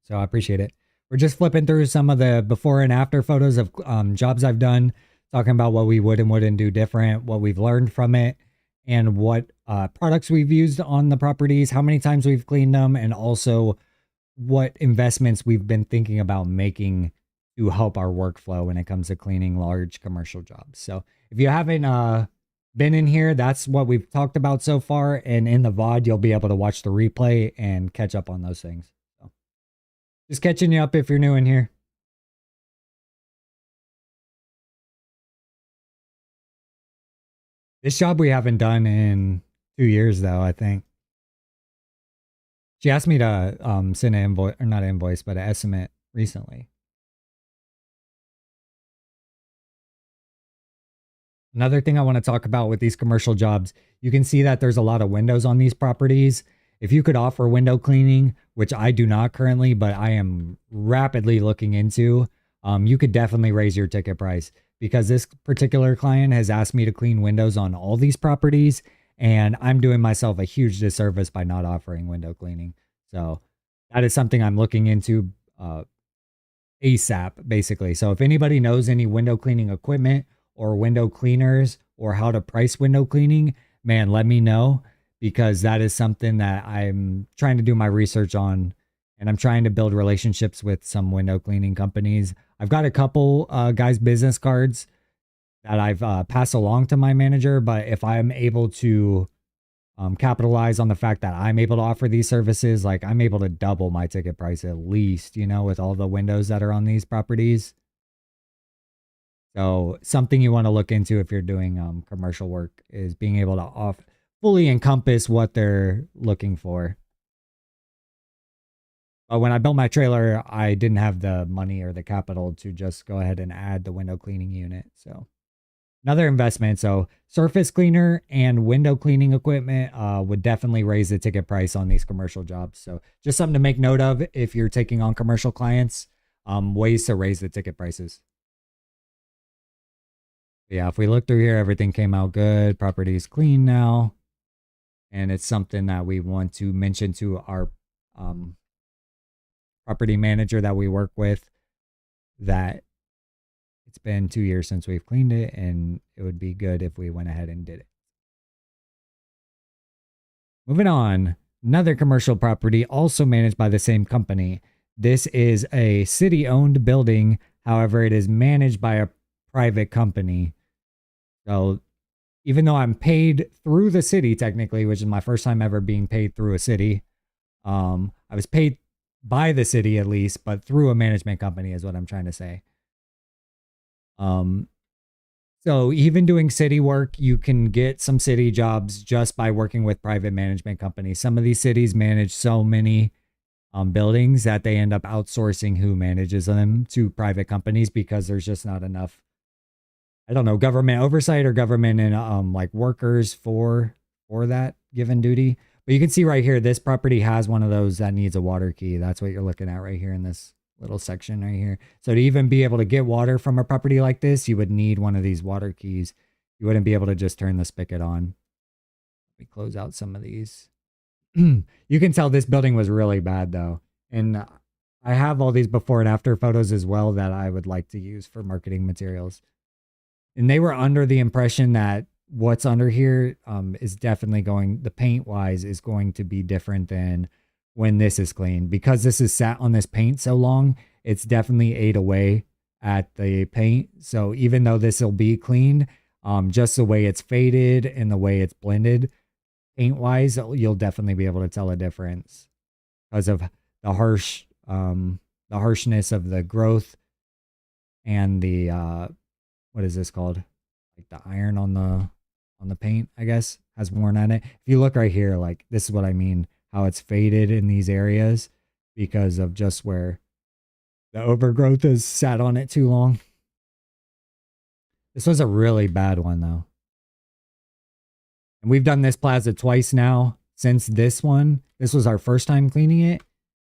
so I appreciate it. We're just flipping through some of the before and after photos of jobs I've done, talking about what we would and wouldn't do different, what we've learned from it, and what products we've used on the properties, how many times we've cleaned them, and also what investments we've been thinking about making to help our workflow when it comes to cleaning large commercial jobs. So if you haven't been in here, that's what we've talked about so far. And in the VOD, you'll be able to watch the replay and catch up on those things. So just catching you up if you're new in here. This job we haven't done in 2 years, though, I think. She asked me to send an invoice, or not an invoice, but an estimate recently. Another thing I want to talk about with these commercial jobs, you can see that there's a lot of windows on these properties. If you could offer window cleaning, which I do not currently, but I am rapidly looking into, you could definitely raise your ticket price, because this particular client has asked me to clean windows on all these properties, and I'm doing myself a huge disservice by not offering window cleaning. So that is something I'm looking into ASAP, basically. So if anybody knows any window cleaning equipment or window cleaners or how to price window cleaning, man, let me know, because that is something that I'm trying to do my research on, and I'm trying to build relationships with some window cleaning companies. I've got a couple guys' business cards that I've passed along to my manager, but if I'm able to capitalize on the fact that I'm able to offer these services, like I'm able to double my ticket price at least, you know, with all the windows that are on these properties. So something you want to look into if you're doing commercial work is being able to fully encompass what they're looking for. But when I built my trailer, I didn't have the money or the capital to just go ahead and add the window cleaning unit. So another investment. So surface cleaner and window cleaning equipment would definitely raise the ticket price on these commercial jobs. So just something to make note of if you're taking on commercial clients, ways to raise the ticket prices. Yeah, if we look through here, everything came out good. Property is clean now. And it's something that we want to mention to our property manager that we work with, that it's been 2 years since we've cleaned it, and it would be good if we went ahead and did it. Moving on, another commercial property also managed by the same company. This is a city-owned building. However, it is managed by a private company. So even though I'm paid through the city, technically, which is my first time ever being paid through a city, I was paid by the city at least, but through a management company is what I'm trying to say. So even doing city work, you can get some city jobs just by working with private management companies. Some of these cities manage so many buildings that they end up outsourcing who manages them to private companies, because there's just not enough, I don't know, government oversight or government and like workers for that given duty. But you can see right here, this property has one of those that needs a water key. That's what you're looking at right here in this little section right here. So to even be able to get water from a property like this, you would need one of these water keys. You wouldn't be able to just turn the spigot on. Let me close out some of these. You can tell this building was really bad though. And I have all these before and after photos as well that I would like to use for marketing materials. And they were under the impression that what's under here is definitely going, the paint wise is going to be different than when this is clean. Because this is sat on this paint so long, it's definitely ate away at the paint. So even though this will be cleaned, just the way it's faded and the way it's blended, paint wise, you'll definitely be able to tell a difference because of the harshness of the growth and the what is this called? Like the iron on the paint, I guess, has worn on it. If you look right here, like this is what I mean, how it's faded in these areas because of just where the overgrowth has sat on it too long. This was a really bad one though. And we've done this plaza twice now since this one. This was our first time cleaning it.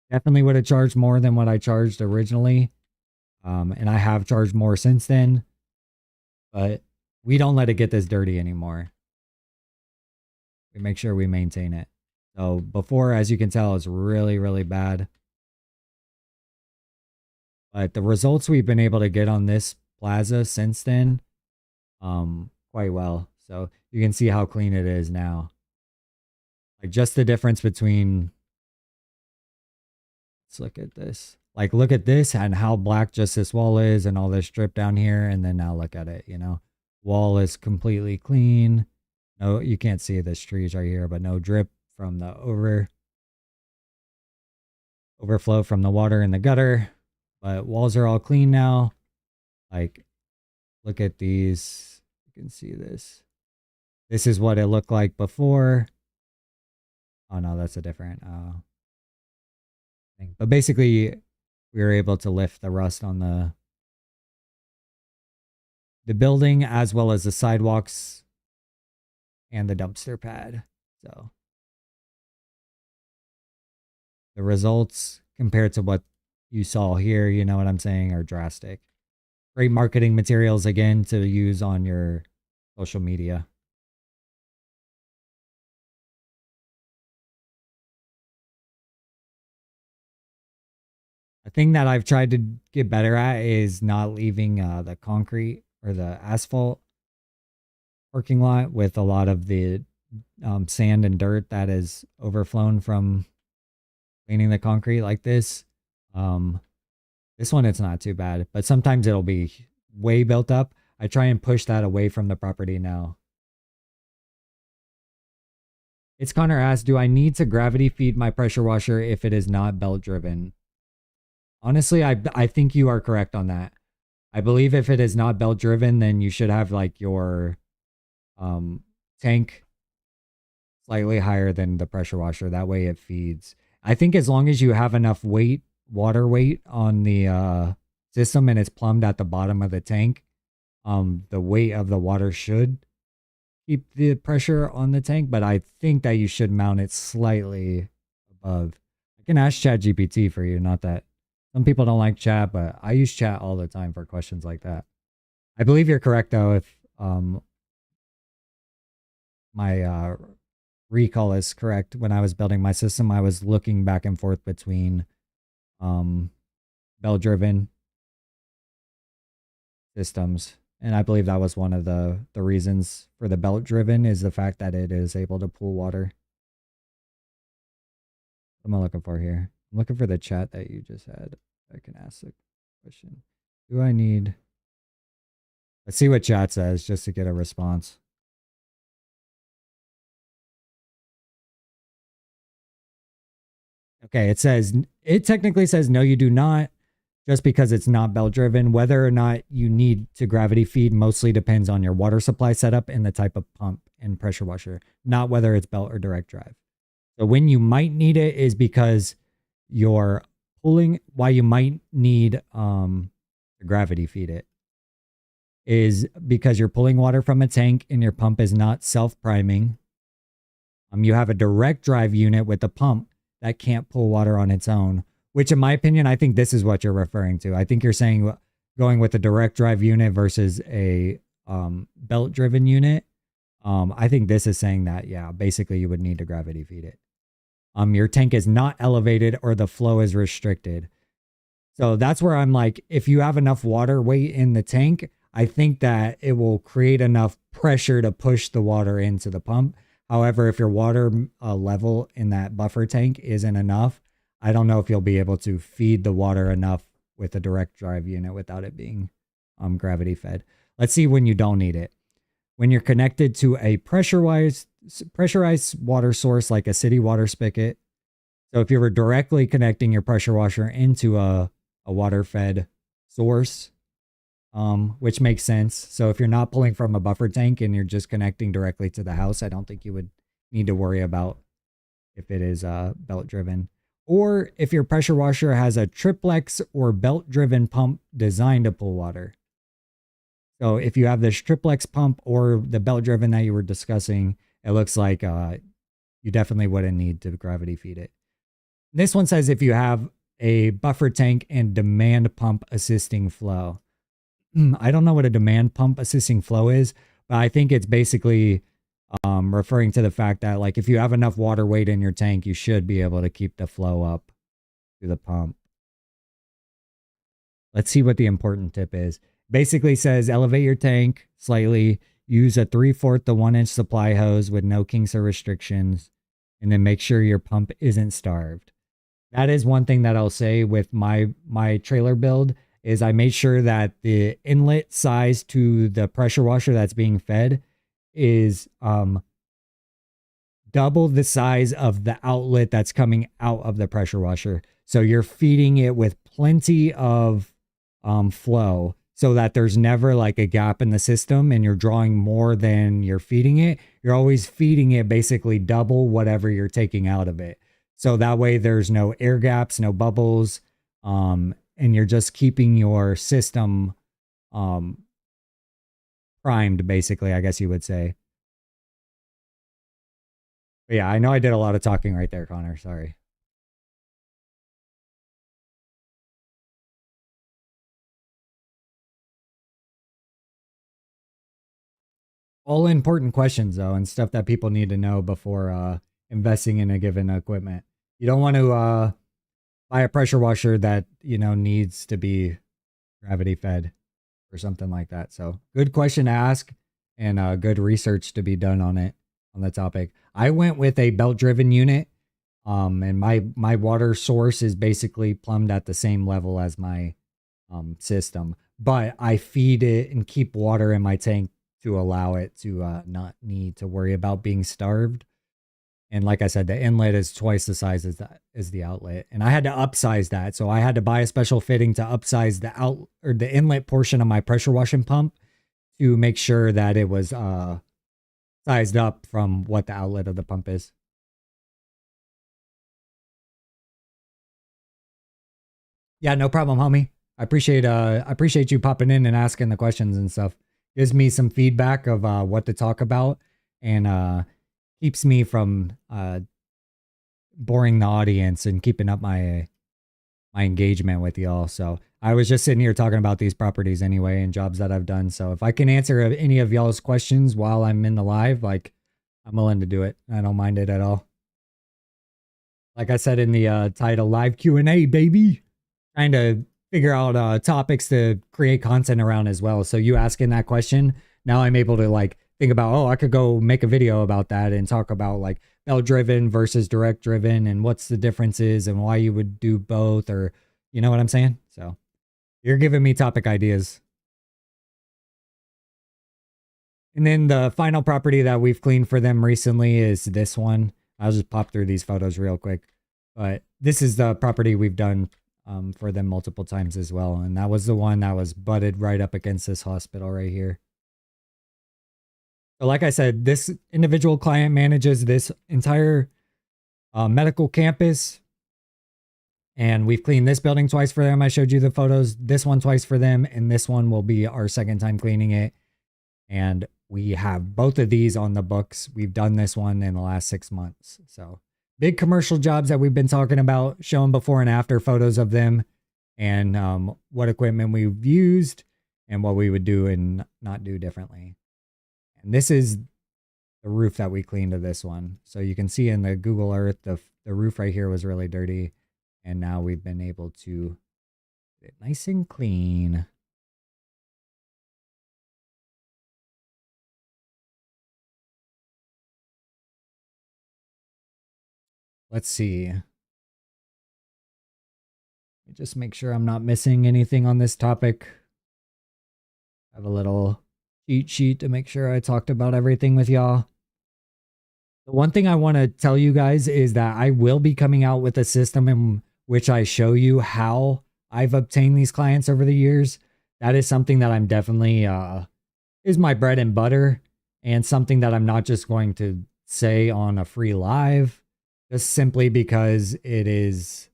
Definitely would have charged more than what I charged originally. And I have charged more since then. But we don't let it get this dirty anymore. We make sure we maintain it. So before, as you can tell, it's really, really bad. But the results we've been able to get on this plaza since then, quite well. So you can see how clean it is now. Like just the difference between, let's look at this. Like look at this and how black just this wall is and all this strip down here. And then now look at it, you know, wall is completely clean. No, you can't see this trees right here, but no drip from the overflow from the water in the gutter. But walls are all clean now. Like look at these. You can see this. This is what it looked like before. Oh no, that's a different thing. But basically, we were able to lift the rust on the building as well as the sidewalks and the dumpster pad. So the results compared to what you saw here, you know what I'm saying, are drastic. Great marketing materials again to use on your social media. A thing that I've tried to get better at is not leaving the concrete or the asphalt parking lot with a lot of the sand and dirt that is overflown from cleaning the concrete like this. This one, it's not too bad, but sometimes it'll be way built up. I try and push that away from the property now. It's Connor asked, do I need to gravity feed my pressure washer if it is not belt driven? Honestly, I think you are correct on that. I believe if it is not belt driven, then you should have like your tank slightly higher than the pressure washer. That way it feeds. I think as long as you have enough weight, water weight on the system and it's plumbed at the bottom of the tank, the weight of the water should keep the pressure on the tank, but I think that you should mount it slightly above. I can ask ChatGPT for you, not that. Some people don't like chat, but I use chat all the time for questions like that. I believe you're correct though. If my recall is correct, when I was building my system, I was looking back and forth between belt driven systems. And I believe that was one of the reasons for the belt driven is the fact that it is able to pool water. What am I looking for here? I'm looking for the chat that you just had. I can ask the question. Do I need... Let's see what chat says just to get a response. Okay, it technically says no, you do not, just because it's not belt driven. Whether or not you need to gravity feed mostly depends on your water supply setup and the type of pump and pressure washer, not whether it's belt or direct drive. So when you might need it is because you're pulling, why you might need to gravity feed it is because you're pulling water from a tank and your pump is not self-priming. You have a direct drive unit with a pump that can't pull water on its own, which in my opinion, I think this is what you're referring to. I think you're saying going with a direct drive unit versus a belt driven unit. I think this is saying that, yeah, basically you would need to gravity feed it. Your tank is not elevated or the flow is restricted. So that's where I'm like, if you have enough water weight in the tank, I think that it will create enough pressure to push the water into the pump. However, if your water level in that buffer tank isn't enough, I don't know if you'll be able to feed the water enough with a direct drive unit without it being gravity fed. Let's see when you don't need it. When you're connected to a pressurized water source like a city water spigot. So if you were directly connecting your pressure washer into a water fed source, which makes sense. So if you're not pulling from a buffer tank and you're just connecting directly to the house, I don't think you would need to worry about if it is belt driven. Or if your pressure washer has a triplex or belt driven pump designed to pull water. So if you have this triplex pump or the belt driven that you were discussing, it looks like you definitely wouldn't need to gravity feed it. This one says if you have a buffer tank and demand pump assisting flow. I don't know what a demand pump assisting flow is, but I think it's basically referring to the fact that like if you have enough water weight in your tank, you should be able to keep the flow up to the pump. Let's see what the important tip is. Basically says elevate your tank slightly, use a 3/4 to 1 inch supply hose with no kinks or restrictions, and then make sure your pump isn't starved. That is one thing that I'll say with my trailer build is I made sure that the inlet size to the pressure washer that's being fed is double the size of the outlet that's coming out of the pressure washer. So you're feeding it with plenty of flow so that there's never like a gap in the system and you're drawing more than you're feeding it. You're always feeding it basically double whatever you're taking out of it. So that way there's no air gaps, no bubbles, and you're just keeping your system primed, basically, I guess you would say. But yeah, I know I did a lot of talking right there, Connor. Sorry. All important questions, though, and stuff that people need to know before investing in a given equipment. You don't want to buy a pressure washer that, needs to be gravity fed or something like that. So good question to ask and good research to be done on it, on the topic. I went with a belt driven unit. And my water source is basically plumbed at the same level as my system, but I feed it and keep water in my tank to allow it to not need to worry about being starved. And like I said, the inlet is twice the size as the outlet. And I had to upsize that. So I had to buy a special fitting to upsize the inlet portion of my pressure washing pump to make sure that it was sized up from what the outlet of the pump is. Yeah, no problem, homie. I appreciate you popping in and asking the questions and stuff. Gives me some feedback of what to talk about and keeps me from boring the audience and keeping up my engagement with y'all. So I was just sitting here talking about these properties anyway and jobs that I've done. So if I can answer any of y'all's questions while I'm in the live, like I'm willing to do it. I don't mind it at all. Like I said in the title, live Q&A, baby. Trying to figure out topics to create content around as well. So you asking that question, now I'm able to like think about, oh, I could go make a video about that and talk about like belt driven versus direct driven and what's the differences and why you would do both, or you know what I'm saying? So you're giving me topic ideas. And then the final property that we've cleaned for them recently is this one. I'll just pop through these photos real quick. But this is the property we've done for them multiple times as well. And that was the one that was butted right up against this hospital right here. So like I said, this individual client manages this entire medical campus. And we've cleaned this building twice for them. I showed you the photos. This one twice for them. And this one will be our second time cleaning it. And we have both of these on the books. We've done this one in the last 6 months. So big commercial jobs that we've been talking about, showing before and after photos of them, and what equipment we've used and what we would do and not do differently. And this is the roof that we cleaned of this one. So you can see in the Google Earth, the roof right here was really dirty. And now we've been able to get it nice and clean. Let's see. Just make sure I'm not missing anything on this topic. I have a little cheat sheet to make sure I talked about everything with y'all. The one thing I want to tell you guys is that I will be coming out with a system in which I show you how I've obtained these clients over the years. That is something that I'm definitely is my bread and butter, and something that I'm not just going to say on a free live, just simply because it is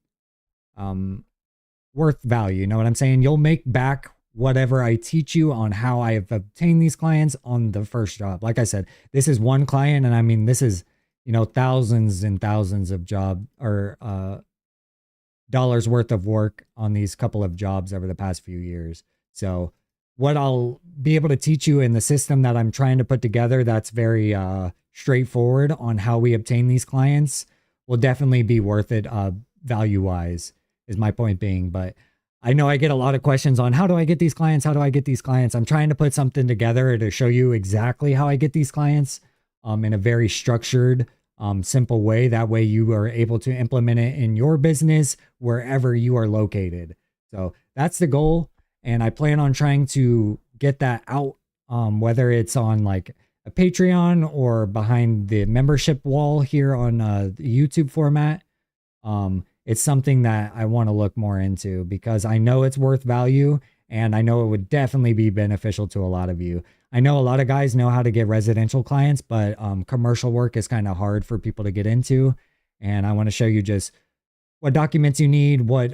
worth value. You know what I'm saying? You'll make back whatever I teach you on how I have obtained these clients on the first job. Like I said, this is one client, and I mean, this is, you know, thousands and thousands of job or dollars worth of work on these couple of jobs over the past few years. So what I'll be able to teach you in the system that I'm trying to put together, that's very straightforward on how we obtain these clients, will definitely be worth it value wise, is my point being. But I know I get a lot of questions on how do I get these clients? How do I get these clients? I'm trying to put something together to show you exactly how I get these clients in a very structured, simple way. That way you are able to implement it in your business wherever you are located. So that's the goal. And I plan on trying to get that out, whether it's on like a Patreon or behind the membership wall here on the YouTube format. It's something that I want to look more into because I know it's worth value, and I know it would definitely be beneficial to a lot of you. I know a lot of guys know how to get residential clients, but commercial work is kind of hard for people to get into. And I want to show you just what documents you need, what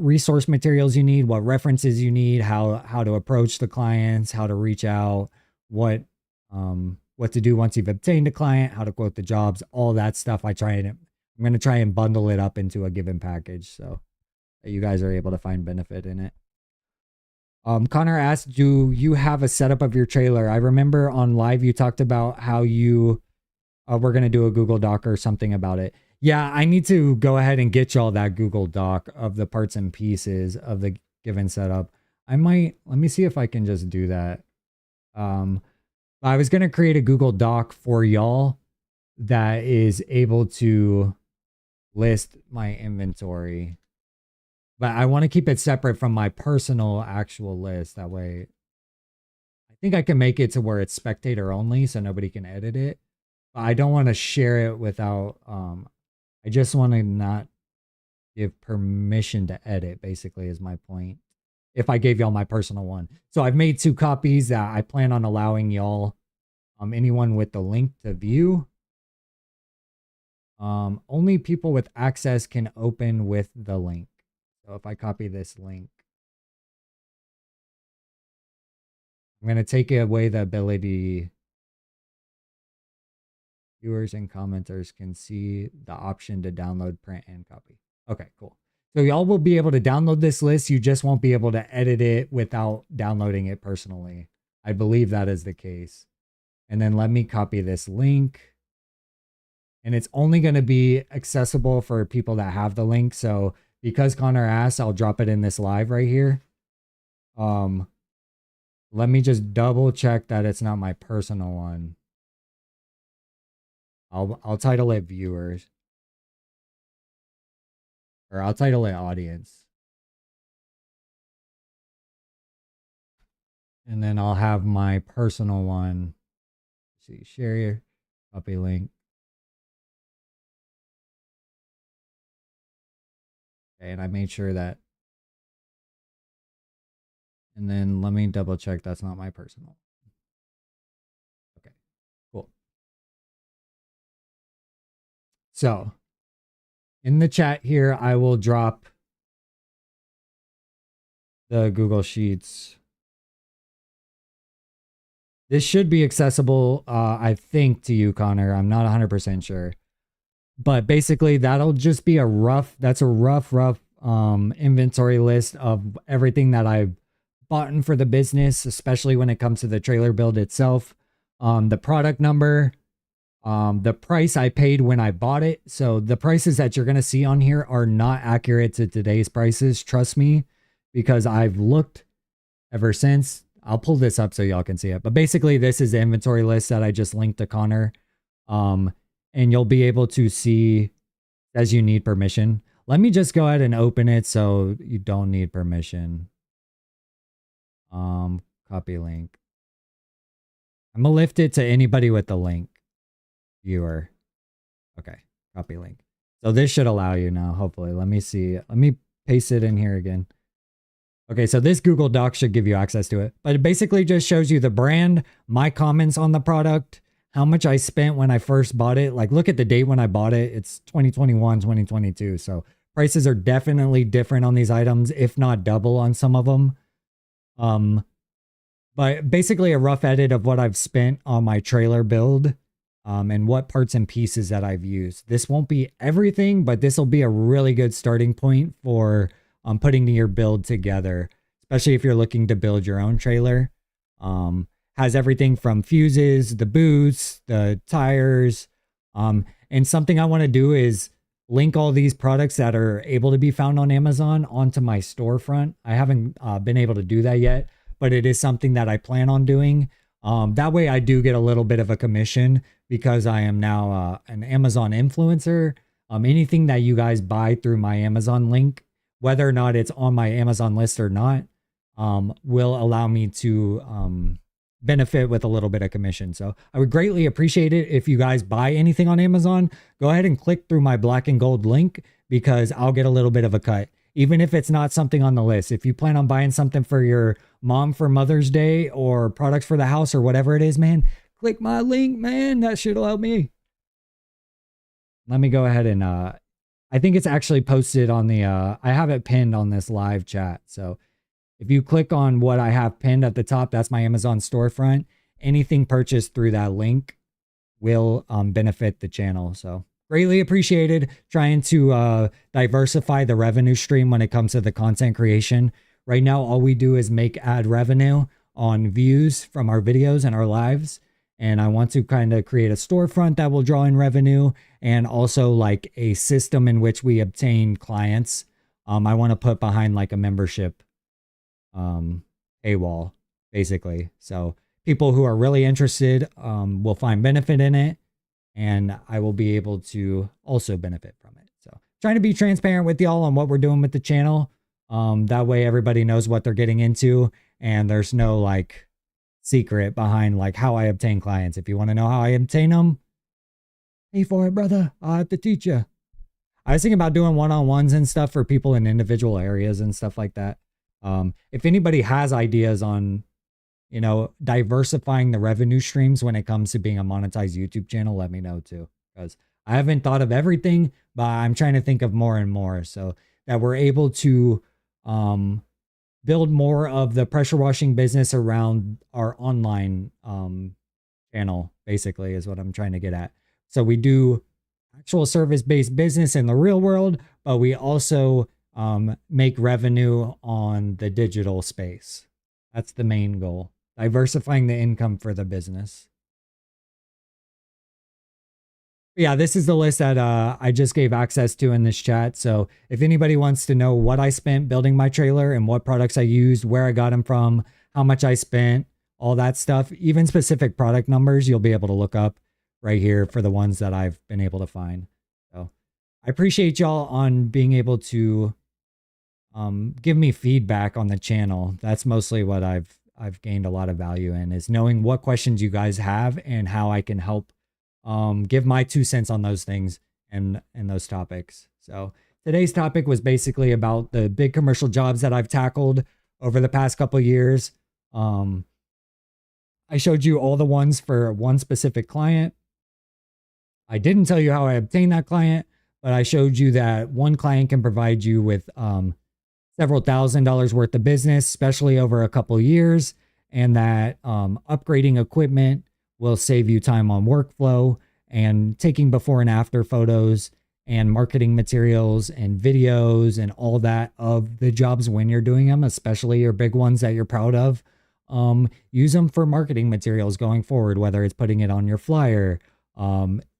resource materials you need, what references you need, how to approach the clients, how to reach out, what to do once you've obtained a client, how to quote the jobs, all that stuff. I'm going to try and bundle it up into a given package so that you guys are able to find benefit in it. Connor asked, do you have a setup of your trailer? I remember on live you talked about how you were going to do a Google Doc or something about it. Yeah, I need to go ahead and get y'all that Google Doc of the parts and pieces of the given setup. Let me see if I can just do that. I was going to create a Google Doc for y'all that is able to list my inventory, but I want to keep it separate from my personal actual list. That way I think I can make it to where it's spectator only so nobody can edit it, but I don't want to share it without I just want to not give permission to edit, basically, is my point, if I gave y'all my personal one. So I've made 2 copies that I plan on allowing y'all, anyone with the link to view. Only people with access can open with the link. So if I copy this link, I'm going to take away the ability viewers and commenters can see the option to download, print, and copy. Okay, cool. So y'all will be able to download this list. You just won't be able to edit it without downloading it personally. I believe that is the case. And then let me copy this link. And it's only going to be accessible for people that have the link. So because Connor asked, I'll drop it in this live right here. Let me just double check that it's not my personal one. I'll title it viewers. Or I'll title it audience. And then I'll have my personal one. Let's see, share your copy link. Okay, and I made sure that. And then let me double check that's not my personal. Okay, cool. So in the chat here, I will drop the Google Sheets. This should be accessible, I think, to you, Connor. I'm not 100% sure. But basically, that'll just be a rough inventory list of everything that I've bought for the business, especially when it comes to the trailer build itself. The product number, the price I paid when I bought it. So the prices that you're going to see on here are not accurate to today's prices. Trust me, because I've looked ever since. I'll pull this up so y'all can see it. But basically, this is the inventory list that I just linked to Connor. And you'll be able to see as you need permission. Let me just go ahead and open it so you don't need permission. Copy link. I'm gonna lift it to anybody with the link. Viewer. Okay, copy link. So this should allow you now, hopefully. Let me see. Let me paste it in here again. Okay, so this Google Doc should give you access to it. But it basically just shows you the brand, my comments on the product, how much I spent when I first bought it. Like, look at the date when I bought it. It's 2021, 2022. So prices are definitely different on these items, if not double on some of them. But basically a rough edit of what I've spent on my trailer build, and what parts and pieces that I've used. This won't be everything, but this will be a really good starting point for putting your build together, especially if you're looking to build your own trailer. Has everything from fuses, the boots, the tires. And something I want to do is link all these products that are able to be found on Amazon onto my storefront. I haven't been able to do that yet, but it is something that I plan on doing. That way I do get a little bit of a commission because I am now an Amazon influencer. Anything that you guys buy through my Amazon link, whether or not it's on my Amazon list or not, will allow me to benefit with a little bit of commission. So I would greatly appreciate it if you guys buy anything on Amazon. Go ahead and click through my black and gold link because I'll get a little bit of a cut, even if it's not something on the list. If you plan on buying something for your mom for Mother's Day or products for the house or whatever it is, man, click my link, man. That shit'll help me. Let me go ahead and I think it's actually posted on the I have it pinned on this live chat. So if you click on what I have pinned at the top, that's my Amazon storefront. Anything purchased through that link will benefit the channel. So greatly appreciated. Trying to diversify the revenue stream when it comes to the content creation. Right now, all we do is make ad revenue on views from our videos and our lives. And I want to kind of create a storefront that will draw in revenue and also like a system in which we obtain clients. I want to put behind like a membership paywall, basically. So people who are really interested will find benefit in it, and I will be able to also benefit from it. So trying to be transparent with y'all on what we're doing with the channel. That way everybody knows what they're getting into, and there's no like secret behind like how I obtain clients. If you want to know how I obtain them, pay for it, brother. I'll have to teach you. I was thinking about doing one-on-ones and stuff for people in individual areas and stuff like that. If anybody has ideas on, you know, diversifying the revenue streams when it comes to being a monetized YouTube channel, let me know too, because I haven't thought of everything, but I'm trying to think of more and more so that we're able to build more of the pressure washing business around our online channel, basically, is what I'm trying to get at. So we do actual service-based business in the real world, but we also make revenue on the digital space. That's the main goal. Diversifying the income for the business. Yeah, this is the list that I just gave access to in this chat. So if anybody wants to know what I spent building my trailer and what products I used, where I got them from, how much I spent, all that stuff, even specific product numbers, you'll be able to look up right here for the ones that I've been able to find. So I appreciate y'all on being able to give me feedback on the channel. That's mostly what I've gained a lot of value in, is knowing what questions you guys have and how I can help give my 2 cents on those things and those topics. So today's topic was basically about the big commercial jobs that I've tackled over the past couple of years. I showed you all the ones for one specific client. I didn't tell you how I obtained that client, but I showed you that one client can provide you with several $1,000s worth of business, especially over a couple of years. and that upgrading equipment will save you time on workflow and taking before and after photos and marketing materials and videos and all that of the jobs when you're doing them, especially your big ones that you're proud of. Use them for marketing materials going forward, whether it's putting it on your flyer.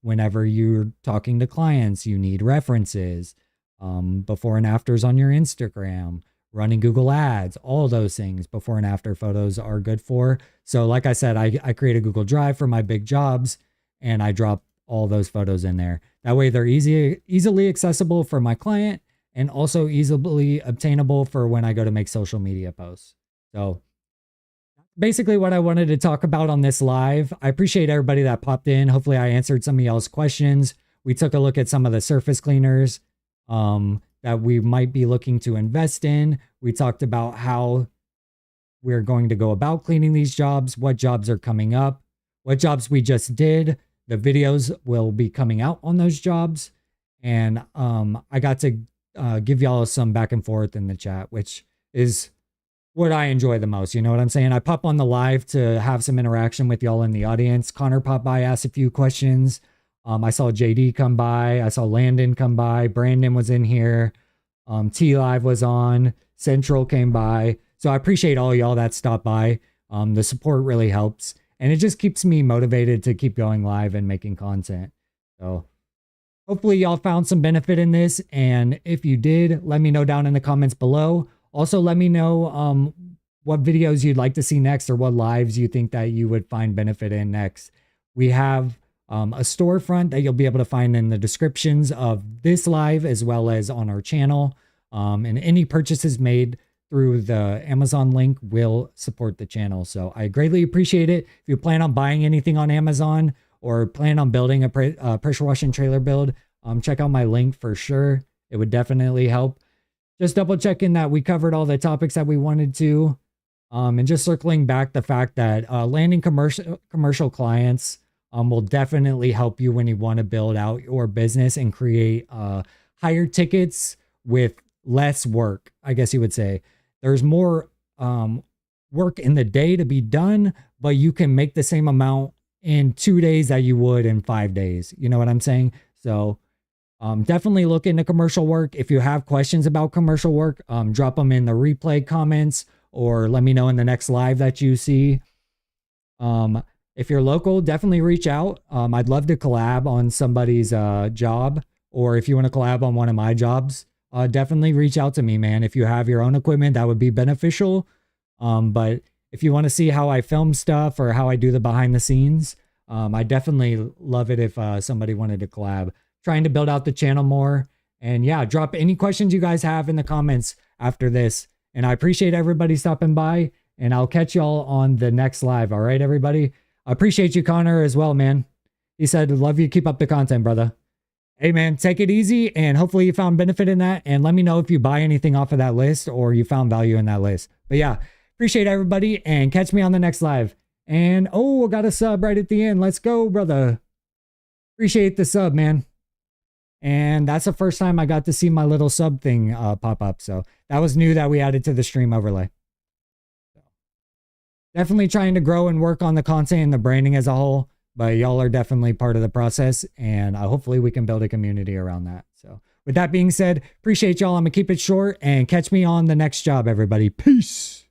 Whenever you're talking to clients, you need references, before and afters on your Instagram, running Google ads, all those things before and after photos are good for. So like I said, I create a Google Drive for my big jobs and I drop all those photos in there. That way they're easily accessible for my client and also easily obtainable for when I go to make social media posts. So basically what I wanted to talk about on this live. I appreciate everybody that popped in. Hopefully I answered some of y'all's questions. We took a look at some of the surface cleaners that we might be looking to invest in. We talked about how we're going to go about cleaning these jobs, what jobs are coming up, what jobs we just did. The videos will be coming out on those jobs. And I got to give y'all some back and forth in the chat, which is what I enjoy the most. You know what I'm saying? I pop on the live to have some interaction with y'all in the audience. Connor popped by, asked a few questions. I saw JD come by. I saw Landon come by. Brandon was in here. T Live was on. Central came by. So I appreciate all y'all that stopped by. The support really helps. And it just keeps me motivated to keep going live and making content. So hopefully y'all found some benefit in this. And if you did, let me know down in the comments below. Also, let me know what videos you'd like to see next or what lives you think that you would find benefit in next. We have a storefront that you'll be able to find in the descriptions of this live as well as on our channel. And any purchases made through the Amazon link will support the channel. So I greatly appreciate it. If you plan on buying anything on Amazon or plan on building a pressure washing trailer build, check out my link for sure. It would definitely help. Just double checking that we covered all the topics that we wanted to. And just circling back the fact that landing commercial clients will definitely help you when you want to build out your business and create higher tickets with less work, I guess you would say. There's more work in the day to be done, but you can make the same amount in 2 days that you would in 5 days. You know what I'm saying? So definitely look into commercial work. If you have questions about commercial work, drop them in the replay comments or let me know in the next live that you see. If you're local, definitely reach out. I'd love to collab on somebody's job, or if you want to collab on one of my jobs, definitely reach out to me, man. If you have your own equipment, that would be beneficial. But if you want to see how I film stuff or how I do the behind the scenes, I definitely love it if somebody wanted to collab. Trying to build out the channel more. And yeah, drop any questions you guys have in the comments after this. And I appreciate everybody stopping by, and I'll catch y'all on the next live. All right, everybody. I appreciate you, Connor, as well, man. He said, love you. Keep up the content, brother. Hey, man, take it easy. And hopefully you found benefit in that. And let me know if you buy anything off of that list or you found value in that list. But yeah, appreciate everybody and catch me on the next live. And oh, I got a sub right at the end. Let's go, brother. Appreciate the sub, man. And that's the first time I got to see my little sub thing pop up. So that was new that we added to the stream overlay. So definitely trying to grow and work on the content and the branding as a whole. But y'all are definitely part of the process. And hopefully we can build a community around that. So with that being said, appreciate y'all. I'm going to keep it short and catch me on the next job, everybody. Peace.